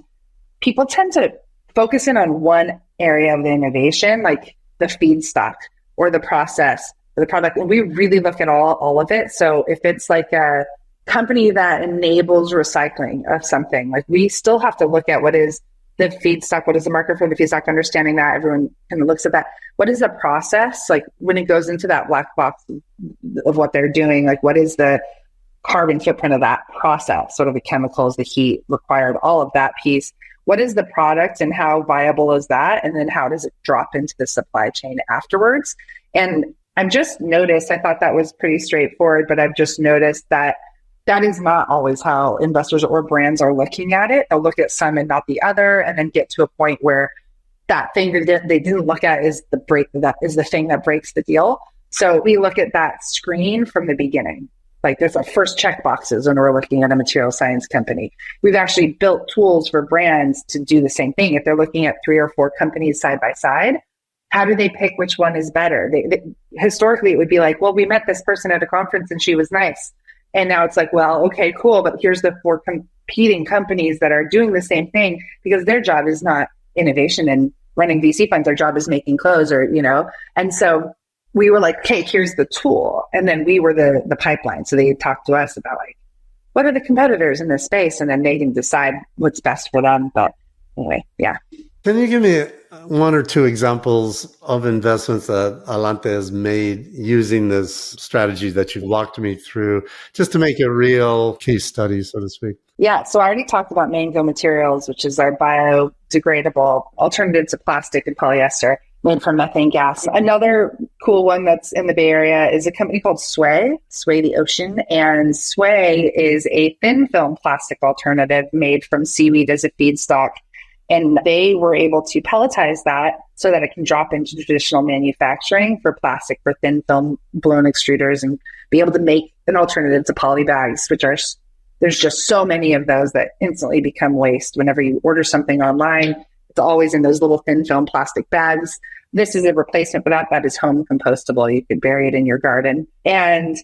people tend to focus in on one area of the innovation, like the feedstock or the process or the product. And we really look at all of it. So if it's like a company that enables recycling of something, like we still have to look at what is the feedstock, what is the market for the feedstock, understanding that everyone kind of looks at that. What is the process? Like when it goes into that black box of what they're doing, like what is the carbon footprint of that process? What are the chemicals, the heat required, all of that piece? What is the product and how viable is that? And then how does it drop into the supply chain afterwards? And I've just noticed, I thought that was pretty straightforward, but I've just noticed that that is not always how investors or brands are looking at it. They'll look at some and not the other, and then get to a point where that thing that they didn't look at is the thing that breaks the deal. So we look at that screen from the beginning. Like there's our first check boxes when we're looking at a material science company. We've actually built tools for brands to do the same thing. If they're looking at 3 or 4 companies side by side, how do they pick which one is better? Historically, it would be like, well, we met this person at a conference and she was nice. And now it's like, well, okay, cool. But here's the 4 competing companies that are doing the same thing, because their job is not innovation and running VC funds. Their job is making clothes And so we were like, okay, here's the tool. And then we were the pipeline. So they talked to us about like, what are the competitors in this space? And then they can decide what's best for them. But anyway, yeah. Can you give me 1 or 2 examples of investments that Alante has made using this strategy that you've walked me through, just to make a real case study, so to speak? Yeah, so I already talked about Mango Materials, which is our biodegradable alternative to plastic and polyester made from methane gas. Another cool one that's in the Bay Area is a company called Sway the Ocean. And Sway is a thin film plastic alternative made from seaweed as a feedstock. And they were able to pelletize that so that it can drop into traditional manufacturing for plastic, for thin film blown extruders, and be able to make an alternative to poly bags, which are, there's just so many of those that instantly become waste. Whenever you order something online, it's always in those little thin film plastic bags. This is a replacement for that. That is home compostable. You could bury it in your garden. And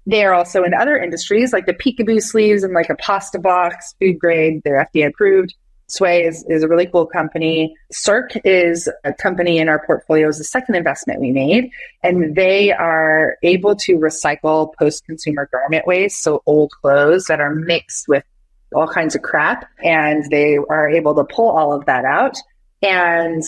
they are also in other industries like the peekaboo sleeves and like a pasta box, food grade. They're FDA approved. Sway is a really cool company. Circ is a company in our portfolio, is the second investment we made. And they are able to recycle post-consumer garment waste, so old clothes that are mixed with all kinds of crap. And they are able to pull all of that out and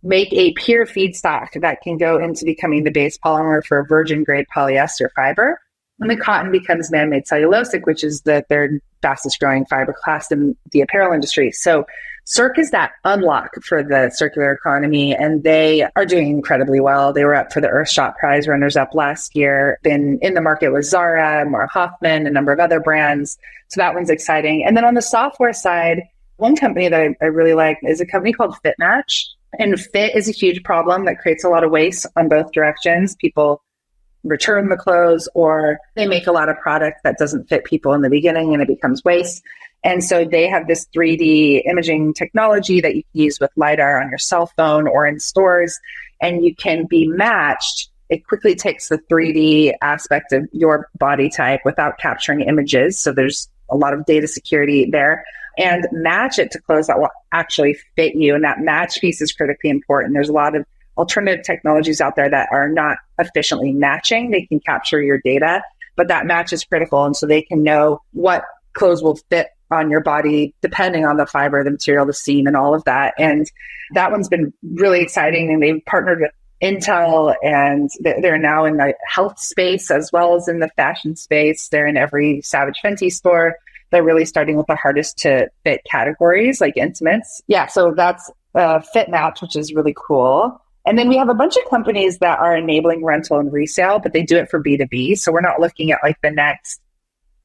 make a pure feedstock that can go into becoming the base polymer for virgin grade polyester fiber. And the cotton becomes man-made cellulosic, which is the third fastest growing fiber class in the apparel industry. So Circ is that unlock for the circular economy, and they are doing incredibly well. They were up for the Earthshot Prize runners-up last year, been in the market with Zara, Mara Hoffman, a number of other brands. So that one's exciting. And then on the software side, one company that I really like is a company called FitMatch. And fit is a huge problem that creates a lot of waste on both directions. People return the clothes, or they make a lot of product that doesn't fit people in the beginning and it becomes waste. And so they have this 3D imaging technology that you can use with LiDAR on your cell phone or in stores, and you can be matched. It quickly takes the 3D aspect of your body type without capturing images. So there's a lot of data security there, and match it to clothes that will actually fit you. And that match piece is critically important. There's a lot of alternative technologies out there that are not efficiently matching. They can capture your data, but that match is critical. And so they can know what clothes will fit on your body, depending on the fiber, the material, the seam, and all of that. And that one's been really exciting. And they've partnered with Intel, and they're now in the health space as well as in the fashion space. They're in every Savage Fenty store. They're really starting with the hardest to fit categories like intimates. Yeah, so that's Fit Match, which is really cool. And then we have a bunch of companies that are enabling rental and resale, but they do it for B2B. So we're not looking at like the next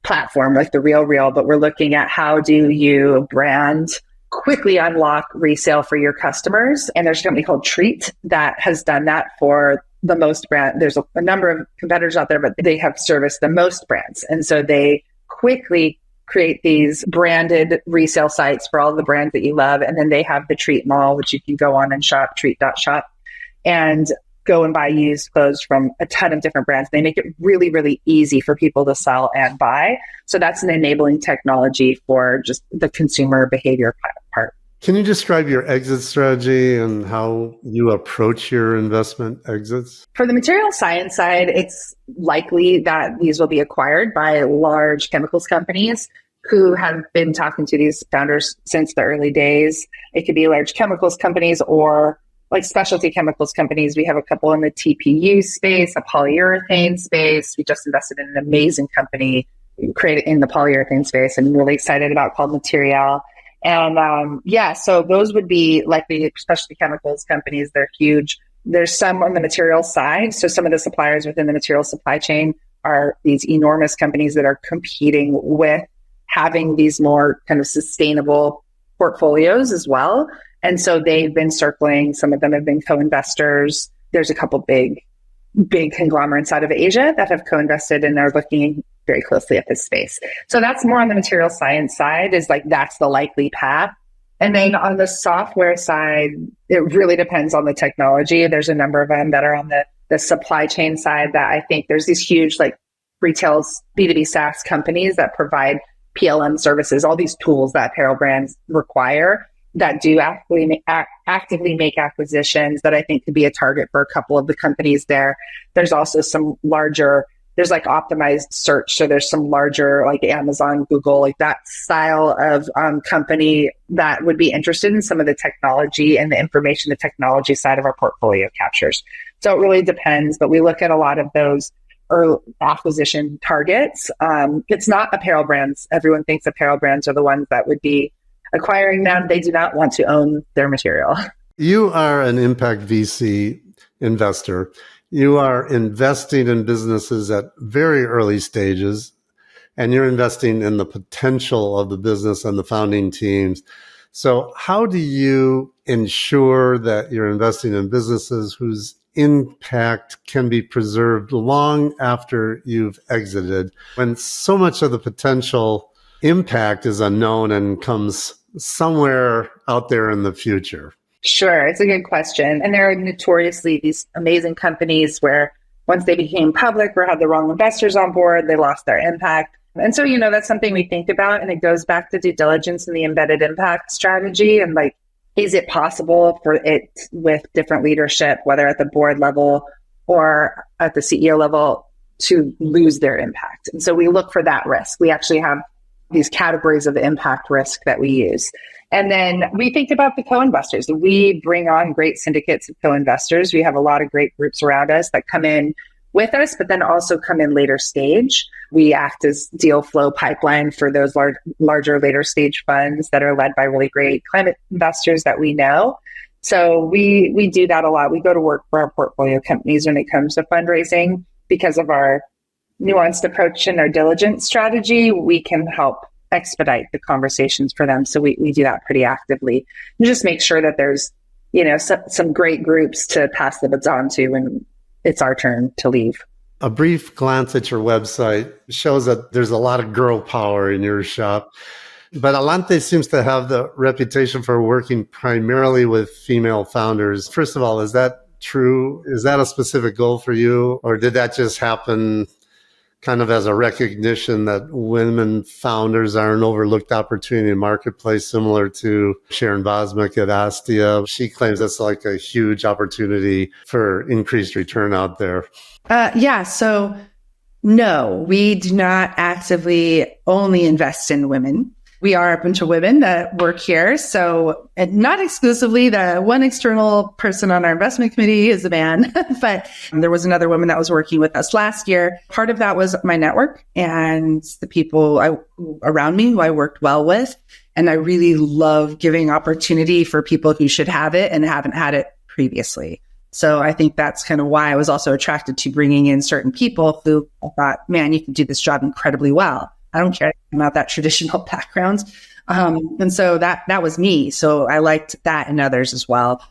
platform, like the Real, but we're looking at how do you brand quickly unlock resale for your customers. And there's a company called Treat that has done that for the most brand. There's a number of competitors out there, but they have serviced the most brands. And so they quickly create these branded resale sites for all the brands that you love. And then they have the Treat Mall, which you can go on and shop, treat.shop, and go and buy used clothes from a ton of different brands. They make it really, really easy for people to sell and buy. So that's an enabling technology for just the consumer behavior part. Can you describe your exit strategy and how you approach your investment exits? For the material science side, it's likely that these will be acquired by large chemicals companies who have been talking to these founders since the early days. It could be large chemicals companies or like specialty chemicals companies. We have a couple in the TPU space, a polyurethane space. We just invested in an amazing company created in the polyurethane space and really excited about, called Material. And so those would be likely specialty chemicals companies. They're huge. There's some on the material side. So some of the suppliers within the material supply chain are these enormous companies that are competing with having these more kind of sustainable portfolios as well. And so they've been circling. Some of them have been co-investors. There's a couple big conglomerates out of Asia that have co-invested and are looking very closely at this space. So that's more on the material science side, is like that's the likely path. And then on the software side, it really depends on the technology. There's a number of them that are on the supply chain side that I think there's these huge like retail B2B SaaS companies that provide PLM services, all these tools that apparel brands require, that do actively make acquisitions that I think could be a target for a couple of the companies there. There's also some larger, there's like optimized search. So there's some larger like Amazon, Google, like that style of company that would be interested in some of the technology and the information, the technology side of our portfolio captures. So it really depends, but we look at a lot of those early acquisition targets. It's not apparel brands. Everyone thinks apparel brands are the ones that would be acquiring them. They do not want to own their material. You are an impact VC investor. You are investing in businesses at very early stages, and you're investing in the potential of the business and the founding teams. So how do you ensure that you're investing in businesses whose impact can be preserved long after you've exited, when so much of the potential impact is unknown and comes somewhere out there in the future? Sure. It's a good question. And there are notoriously these amazing companies where once they became public or had the wrong investors on board, they lost their impact. And so, that's something we think about. And it goes back to due diligence and the embedded impact strategy. And like, is it possible for it with different leadership, whether at the board level or at the CEO level, to lose their impact? And so we look for that risk. We actually have these categories of impact risk that we use. And then we think about the co-investors. We bring on great syndicates of co-investors. We have a lot of great groups around us that come in with us, but then also come in later stage. We act as deal flow pipeline for those larger later stage funds that are led by really great climate investors that we know. So we do that a lot. We go to work for our portfolio companies when it comes to fundraising. Because of our nuanced approach and our diligence strategy, we can help expedite the conversations for them. So we do that pretty actively. And just make sure that there's, some great groups to pass the baton to when it's our turn to leave. A brief glance at your website shows that there's a lot of girl power in your shop. But Alante seems to have the reputation for working primarily with female founders. First of all, is that true? Is that a specific goal for you? Or did that just happen kind of as a recognition that women founders are an overlooked opportunity in the marketplace, similar to Sharon Bosmick at Astia? She claims that's like a huge opportunity for increased return out there. So no, we do not actively only invest in women. We are a bunch of women that work here. So not exclusively. The one external person on our investment committee is a man, but there was another woman that was working with us last year. Part of that was my network and the people around me who I worked well with. And I really love giving opportunity for people who should have it and haven't had it previously. So I think that's kind of why I was also attracted to bringing in certain people who I thought, man, you can do this job incredibly well. I don't care about that traditional background. And so that was me. So I liked that and others as well,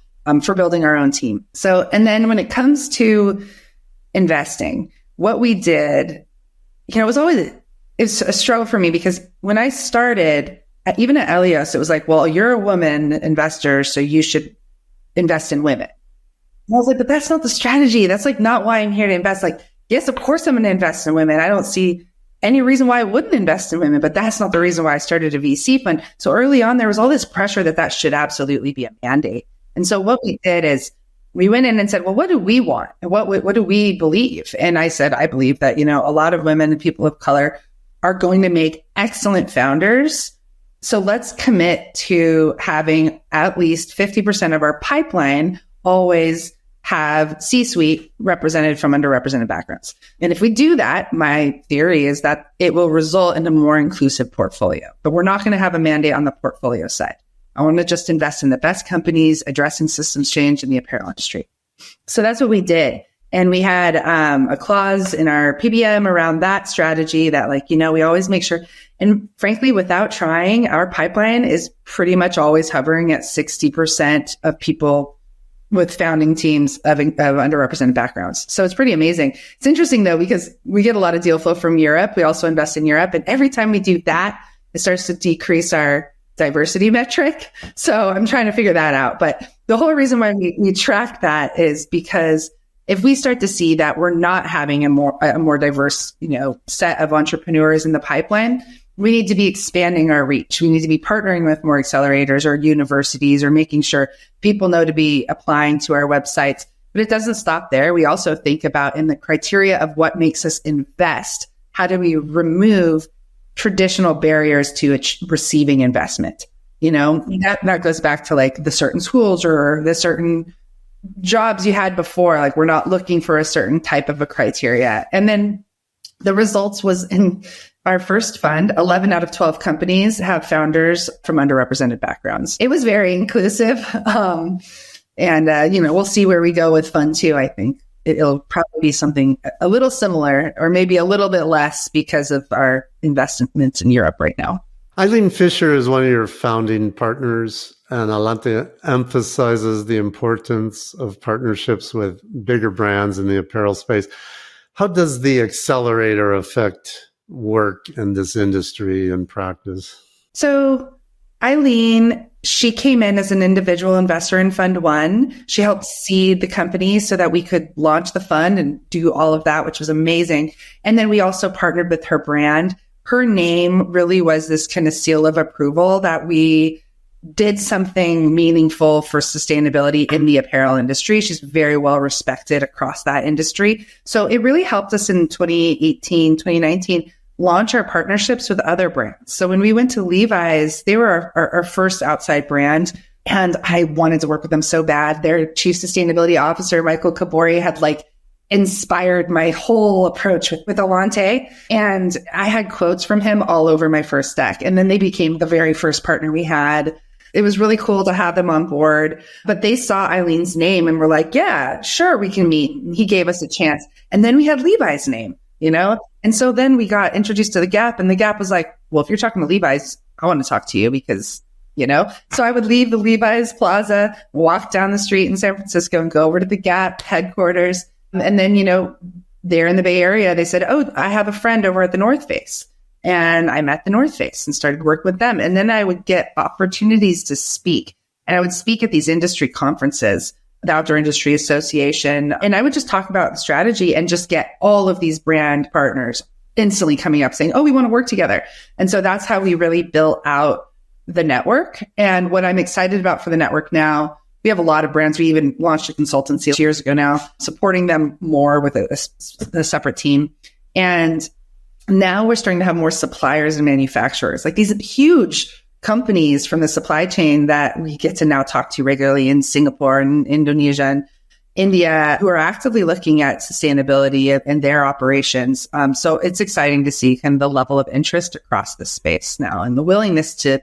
for building our own team. So, and then when it comes to investing, what we did, it's a struggle for me because when I started, even at Helios, it was like, well, you're a woman investor, so you should invest in women. And I was like, but that's not the strategy. That's like not why I'm here to invest. Like, yes, of course I'm going to invest in women. I don't see any reason why I wouldn't invest in women, but that's not the reason why I started a VC fund. So early on, there was all this pressure that should absolutely be a mandate. And so what we did is we went in and said, well, what do we want? And what do we believe? And I said, I believe that, a lot of women and people of color are going to make excellent founders. So let's commit to having at least 50% of our pipeline always have C-suite represented from underrepresented backgrounds. And if we do that, my theory is that it will result in a more inclusive portfolio. But we're not going to have a mandate on the portfolio side. I want to just invest in the best companies addressing systems change in the apparel industry. So that's what we did. And we had a clause in our PBM around that strategy that we always make sure. And frankly, without trying, our pipeline is pretty much always hovering at 60% of people with founding teams of underrepresented backgrounds. So it's pretty amazing. It's interesting though, because we get a lot of deal flow from Europe. We also invest in Europe. And every time we do that, it starts to decrease our diversity metric. So I'm trying to figure that out. But the whole reason why we track that is because if we start to see that we're not having a more diverse, set of entrepreneurs in the pipeline, we need to be expanding our reach. We need to be partnering with more accelerators or universities or making sure people know to be applying to our websites. But it doesn't stop there. We also think about in the criteria of what makes us invest, how do we remove traditional barriers to receiving investment? That goes back to the certain schools or the certain jobs you had before. We're not looking for a certain type of a criteria. And then the results was in our first fund, 11 out of 12 companies have founders from underrepresented backgrounds. It was very inclusive. We'll see where we go with fund two. I think it'll probably be something a little similar or maybe a little bit less because of our investments in Europe right now. Eileen Fisher is one of your founding partners, and Alante emphasizes the importance of partnerships with bigger brands in the apparel space. How does the accelerator affect work in this industry and practice? So Eileen, she came in as an individual investor in Fund One. She helped seed the company so that we could launch the fund and do all of that, which was amazing. And then we also partnered with her brand. Her name really was this kind of seal of approval that we did something meaningful for sustainability in the apparel industry. She's very well respected across that industry. So it really helped us in 2018, 2019, launch our partnerships with other brands. So when we went to Levi's, they were our first outside brand. And I wanted to work with them so bad. Their chief sustainability officer, Michael Kabori, had inspired my whole approach with Alante. And I had quotes from him all over my first deck. And then they became the very first partner we had. It was really cool to have them on board, but they saw Eileen's name and were like, yeah, sure, we can meet. And he gave us a chance. And then we had Levi's name, And so then we got introduced to the Gap, and the Gap was like, well, if you're talking to Levi's, I want to talk to you because, So I would leave the Levi's Plaza, walk down the street in San Francisco and go over to the Gap headquarters. And then, there in the Bay Area, they said, oh, I have a friend over at the North Face. and I met the North Face and started working with them. And then I would get opportunities to speak, and I would speak at these industry conferences, the Outdoor Industry Association. And I would just talk about strategy and just get all of these brand partners instantly coming up saying, oh, we want to work together. And so that's how we really built out the network. And what I'm excited about for the network now, we have a lot of brands. We even launched a consultancy years ago now, supporting them more with a separate team. And now we're starting to have more suppliers and manufacturers, like these huge companies from the supply chain that we get to now talk to regularly in Singapore and Indonesia and India, who are actively looking at sustainability in their operations. So it's exciting to see kind of the level of interest across the space now and the willingness to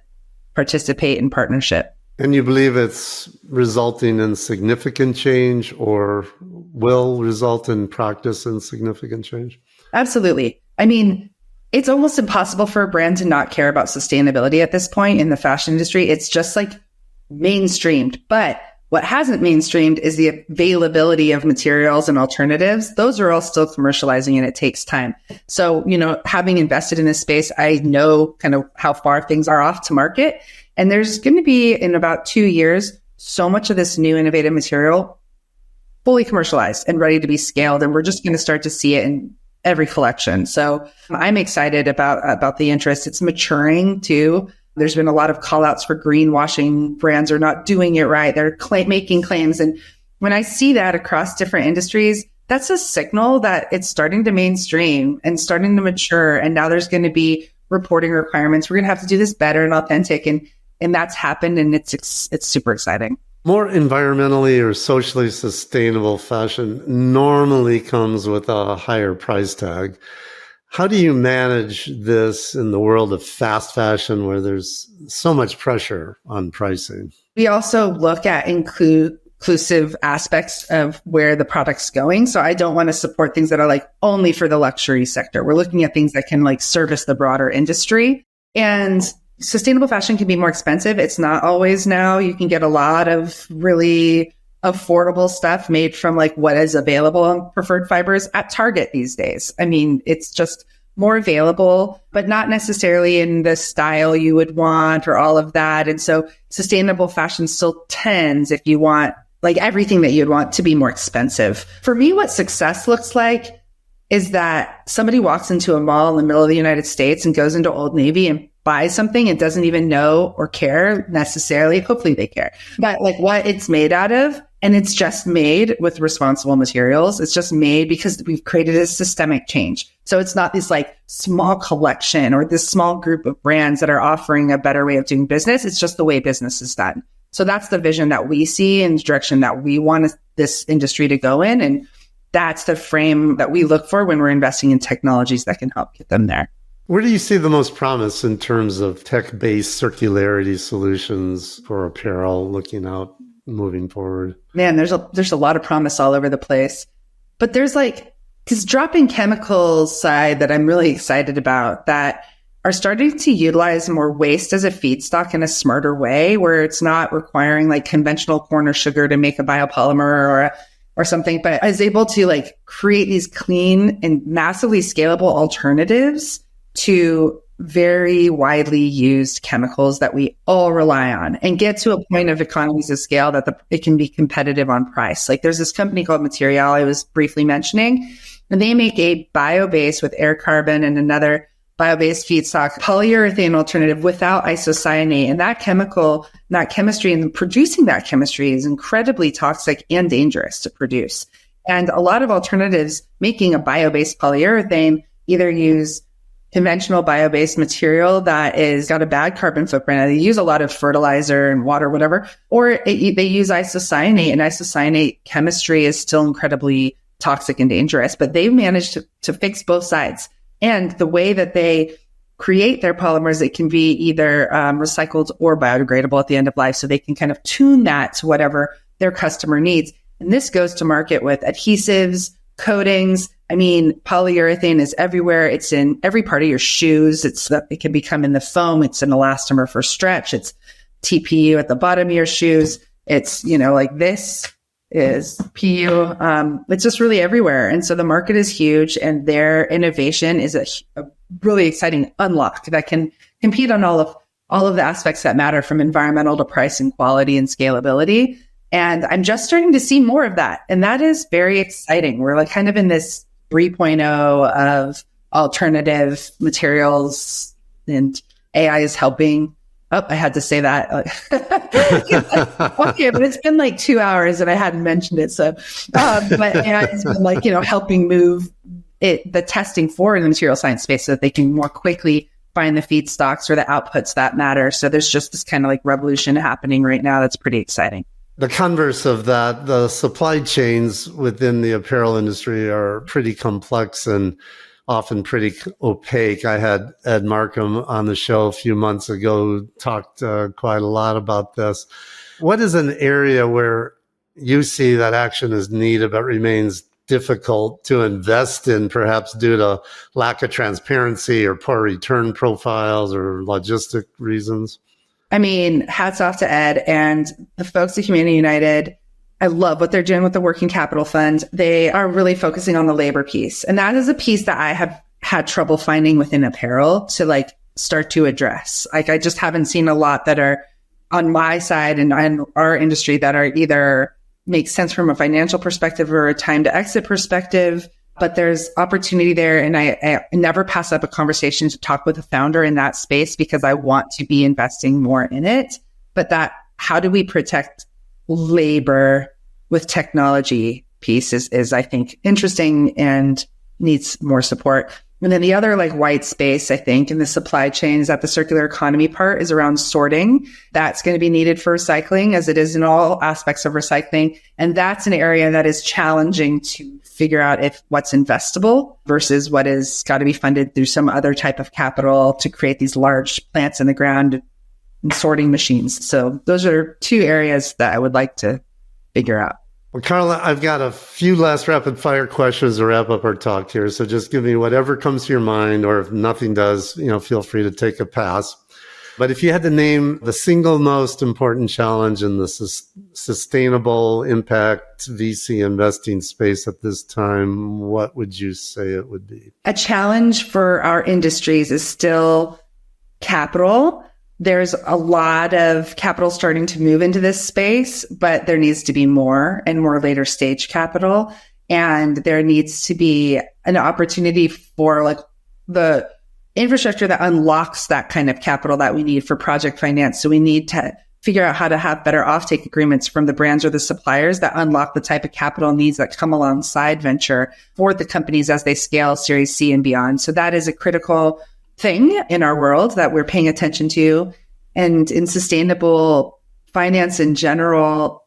participate in partnership. And you believe it's resulting in significant change, or will result in practice and significant change? Absolutely. I mean, it's almost impossible for a brand to not care about sustainability at this point in the fashion industry. It's just like mainstreamed. But what hasn't mainstreamed is the availability of materials and alternatives. Those are all still commercializing, and it takes time. So, having invested in this space, I know kind of how far things are off to market. And there's going to be, in about 2 years, so much of this new innovative material fully commercialized and ready to be scaled. And we're just going to start to see it in every collection. So I'm excited about the interest. It's maturing too. There's been a lot of call outs for greenwashing. Brands are not doing it right. They're making claims. And when I see that across different industries, that's a signal that it's starting to mainstream and starting to mature. And now there's going to be reporting requirements. We're going to have to do this better and authentic. And that's happened. And it's super exciting. More environmentally or socially sustainable fashion normally comes with a higher price tag. How do you manage this in the world of fast fashion where there's so much pressure on pricing? We also look at inclusive aspects of where the product's going. So I don't want to support things that are like only for the luxury sector. We're looking at things that can like service the broader industry. And sustainable fashion can be more expensive. It's not always now. You can get a lot of really affordable stuff made from like what is available on preferred fibers at Target these days. I mean, it's just more available, but not necessarily in the style you would want or all of that. And so sustainable fashion still tends, if you want like everything that you'd want, to be more expensive. For me, what success looks like is that somebody walks into a mall in the middle of the United States and goes into Old Navy and buys something and doesn't even know or care necessarily. Hopefully they care, but like what it's made out of. And it's just made with responsible materials. It's just made because we've created a systemic change. So it's not this like small collection or this small group of brands that are offering a better way of doing business. It's just the way business is done. So that's the vision that we see and the direction that we want this industry to go in. And that's the frame that we look for when we're investing in technologies that can help get them there. Where do you see the most promise in terms of tech-based circularity solutions for apparel looking out moving forward? Man, there's a lot of promise all over the place. But there's because dropping chemicals side that I'm really excited about that are starting to utilize more waste as a feedstock in a smarter way, where it's not requiring like conventional corn or sugar to make a biopolymer or something, but is able to like create these clean and massively scalable alternatives to very widely used chemicals that we all rely on, and get to a point of economies of scale that it can be competitive on price. Like there's this company called Material I was briefly mentioning, and they make a bio-based with air carbon and another bio-based feedstock polyurethane alternative without isocyanate. And that chemical, that chemistry, and producing that chemistry is incredibly toxic and dangerous to produce. And a lot of alternatives making a bio-based polyurethane either use conventional bio-based material that is got a bad carbon footprint. They use a lot of fertilizer and water, whatever, or they use isocyanate, and isocyanate chemistry is still incredibly toxic and dangerous, but they've managed to fix both sides. And the way that they create their polymers, it can be either recycled or biodegradable at the end of life. So they can kind of tune that to whatever their customer needs. And this goes to market with adhesives, coatings. I mean, polyurethane is everywhere. It's in every part of your shoes. It can become in the foam. It's an elastomer for stretch. It's TPU at the bottom of your shoes. It's, like this. is PU. It's just really everywhere. And so the market is huge, and their innovation is a really exciting unlock that can compete on all of the aspects that matter, from environmental to price and quality and scalability. And I'm just starting to see more of that. And that is very exciting. We're like kind of in this 3.0 of alternative materials, and AI is helping. Oh, I had to say that. Okay, but it's been like 2 hours and I hadn't mentioned it. So, but AI has been like, helping move the testing forward in the material science space so that they can more quickly find the feedstocks or the outputs that matter. So there's just this kind of like revolution happening right now that's pretty exciting. The converse of that, the supply chains within the apparel industry are pretty complex and often pretty opaque. I had Ed Markham on the show a few months ago, talked quite a lot about this. What is an area where you see that action is needed but remains difficult to invest in, perhaps due to lack of transparency or poor return profiles or logistic reasons? I mean, hats off to Ed and the folks at Humanity United. I love what they're doing with the working capital fund. They are really focusing on the labor piece. And that is a piece that I have had trouble finding within apparel to like start to address. Like, I just haven't seen a lot that are on my side and on our industry that are either make sense from a financial perspective or a time to exit perspective. But there's opportunity there. And I never pass up a conversation to talk with a founder in that space because I want to be investing more in it. But how do we protect labor with technology piece is I think interesting and needs more support. And then the other like white space, I think, in the supply chain is that the circular economy part is around sorting. That's going to be needed for recycling, as it is in all aspects of recycling. And that's an area that is challenging to figure out if what's investable versus what is got to be funded through some other type of capital to create these large plants in the ground and sorting machines. So those are two areas that I would like to figure out. Well, Karla, I've got a few last rapid fire questions to wrap up our talk here. So just give me whatever comes to your mind, or if nothing does, feel free to take a pass. But if you had to name the single most important challenge in the sustainable impact VC investing space at this time, what would you say it would be? A challenge for our industries is still capital. There's a lot of capital starting to move into this space, but there needs to be more and more later stage capital. And there needs to be an opportunity for like the infrastructure that unlocks that kind of capital that we need for project finance. So we need to figure out how to have better offtake agreements from the brands or the suppliers that unlock the type of capital needs that come alongside venture for the companies as they scale Series C and beyond. So that is a critical thing in our world that we're paying attention to. And in sustainable finance in general,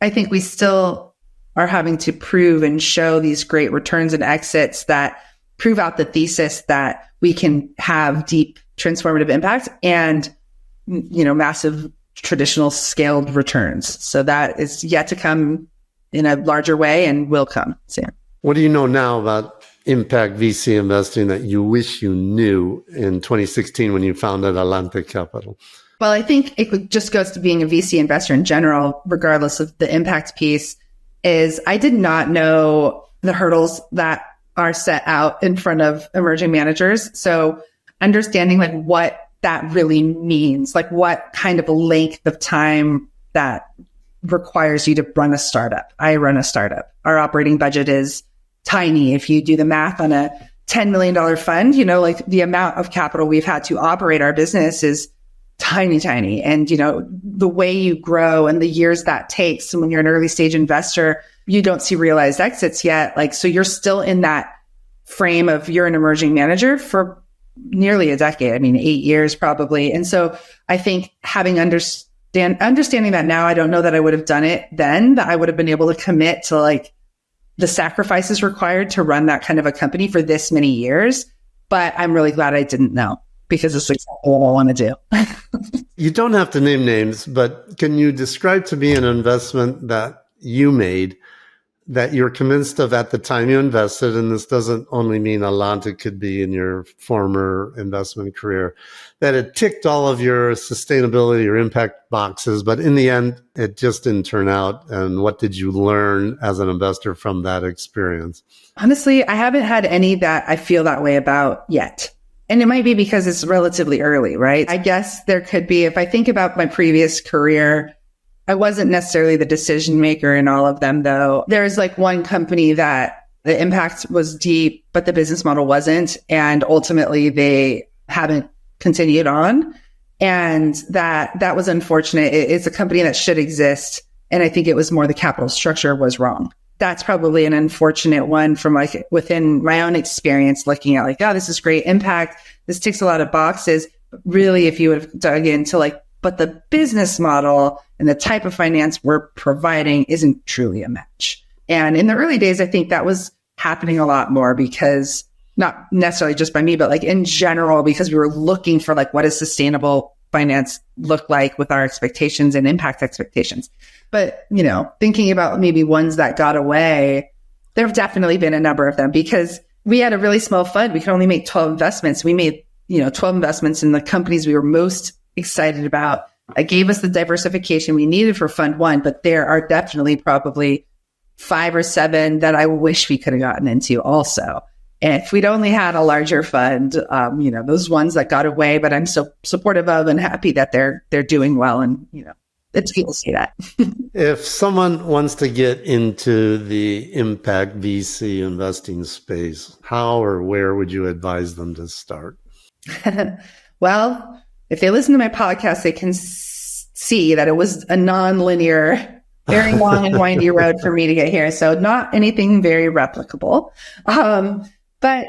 I think we still are having to prove and show these great returns and exits that prove out the thesis that we can have deep transformative impact and, massive traditional scaled returns. So that is yet to come in a larger way and will come soon. What do you know now about impact VC investing that you wish you knew in 2016 when you founded Alante Capital? Well, I think it just goes to being a VC investor in general, regardless of the impact piece, is I did not know the hurdles that are set out in front of emerging managers. So understanding like what that really means, like what kind of a length of time that requires you to run a startup. I run a startup. Our operating budget is tiny. If you do the math on a $10 million fund, like the amount of capital we've had to operate our business is tiny. And, the way you grow and the years that takes. And when you're an early stage investor, you don't see realized exits yet. So you're still in that frame of you're an emerging manager for nearly a decade. 8 years probably. And so I think understanding that now, I don't know that I would have done it then, that I would have been able to commit to the sacrifices required to run that kind of a company for this many years. But I'm really glad I didn't know, because it's exactly what I want to do. You don't have to name names, but can you describe to me an investment that you made that you're convinced of at the time you invested, and this doesn't only mean Alante, could be in your former investment career, that it ticked all of your sustainability or impact boxes, but in the end, it just didn't turn out? And what did you learn as an investor from that experience? Honestly, I haven't had any that I feel that way about yet. And it might be because it's relatively early, right? I guess there could be, if I think about my previous career, I wasn't necessarily the decision maker in all of them, though. There's like one company that the impact was deep, but the business model wasn't. And ultimately, they haven't continued on. And that was unfortunate. It's a company that should exist. And I think it was more the capital structure was wrong. That's probably an unfortunate one from like within my own experience, looking at like, oh, this is great impact. This ticks a lot of boxes. But really, if you would have dug into like, but the business model and the type of finance we're providing isn't truly a match. And in the early days, I think that was happening a lot more because not necessarily just by me, but like in general, because we were looking for like, what does sustainable finance look like with our expectations and impact expectations? But, you know, thinking about maybe ones that got away, there have definitely been a number of them because we had a really small fund. We could only make 12 investments. We made, 12 investments in the companies we were most excited about. It gave us the diversification we needed for fund one, but there are definitely probably 5 or 7 that I wish we could have gotten into also. And if we'd only had a larger fund, those ones that got away, but I'm so supportive of and happy that they're doing well. And, it's good to see that. If someone wants to get into the impact VC investing space, how or where would you advise them to start? Well, if they listen to my podcast, they can see that it was a non-linear, very long and windy road for me to get here. So not anything very replicable. But,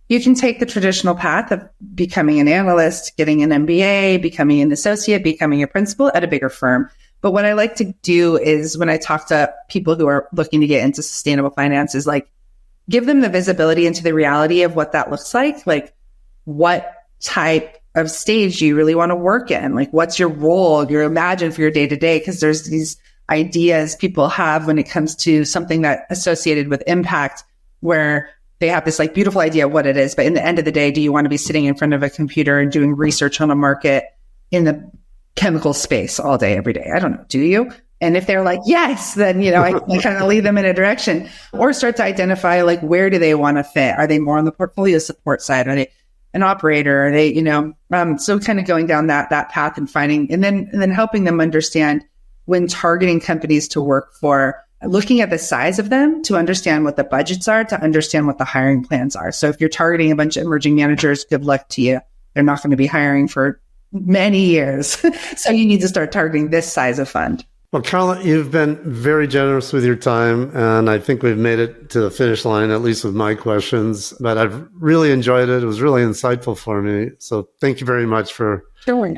you can take the traditional path of becoming an analyst, getting an MBA, becoming an associate, becoming a principal at a bigger firm. But what I like to do is when I talk to people who are looking to get into sustainable finance is like, give them the visibility into the reality of what that looks like what type of stage do you really want to work in? Like, what's your role, your imagine for your day to day? Because there's these ideas people have when it comes to something that associated with impact where they have this like beautiful idea of what it is. But in the end of the day, do you want to be sitting in front of a computer and doing research on a market in the chemical space all day, every day? I don't know. Do you? And if they're like, yes, then, I kind of lead them in a direction or start to identify like, where do they want to fit? Are they more on the portfolio support side? Are they an operator? Are they, so kind of going down that path and finding, and then helping them understand when targeting companies to work for, looking at the size of them to understand what the budgets are, to understand what the hiring plans are. So if you're targeting a bunch of emerging managers, good luck to you. They're not going to be hiring for many years. So you need to start targeting this size of fund. Well, Karla, you've been very generous with your time, and I think we've made it to the finish line, at least with my questions. But I've really enjoyed it. It was really insightful for me. So thank you very much for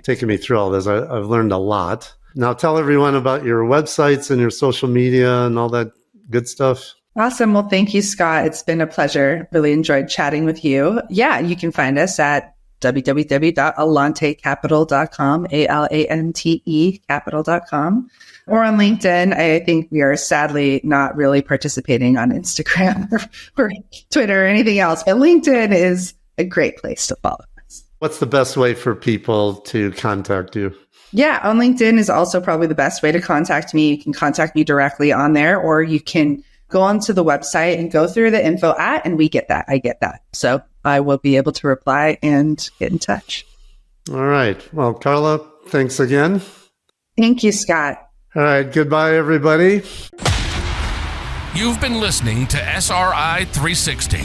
taking me through all this. I've learned a lot. Now tell everyone about your websites and your social media and all that good stuff. Awesome. Well, thank you, Scott. It's been a pleasure. Really enjoyed chatting with you. Yeah, you can find us at www.alantecapital.com, ALANTE capital.com, or on LinkedIn. I think we are sadly not really participating on Instagram or Twitter or anything else, but LinkedIn is a great place to follow us. What's the best way for people to contact you? Yeah, on LinkedIn is also probably the best way to contact me. You can contact me directly on there, or you can go onto the website and go through the info and we get that. I get that. So I will be able to reply and get in touch. All right. Well, Karla, thanks again. Thank you, Scott. All right. Goodbye, everybody. You've been listening to SRI 360.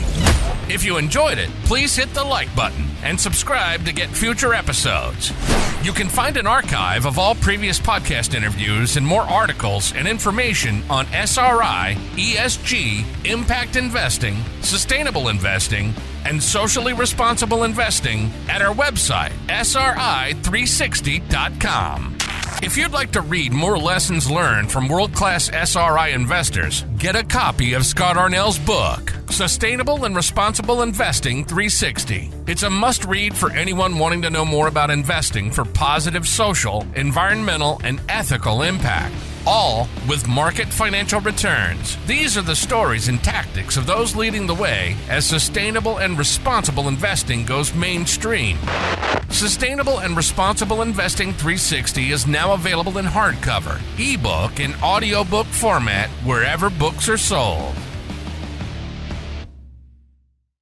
If you enjoyed it, please hit the like button and subscribe to get future episodes. You can find an archive of all previous podcast interviews and more articles and information on SRI, ESG, impact investing, sustainable investing, and socially responsible investing at our website, sri360.com. If you'd like to read more lessons learned from world-class SRI investors, get a copy of Scott Arnell's book, Sustainable and Responsible Investing 360. It's a must-read for anyone wanting to know more about investing for positive social, environmental, and ethical impact, all with market financial returns. These are the stories and tactics of those leading the way as sustainable and responsible investing goes mainstream. Sustainable and Responsible Investing 360 is now available in hardcover, ebook, and audiobook format wherever books are sold.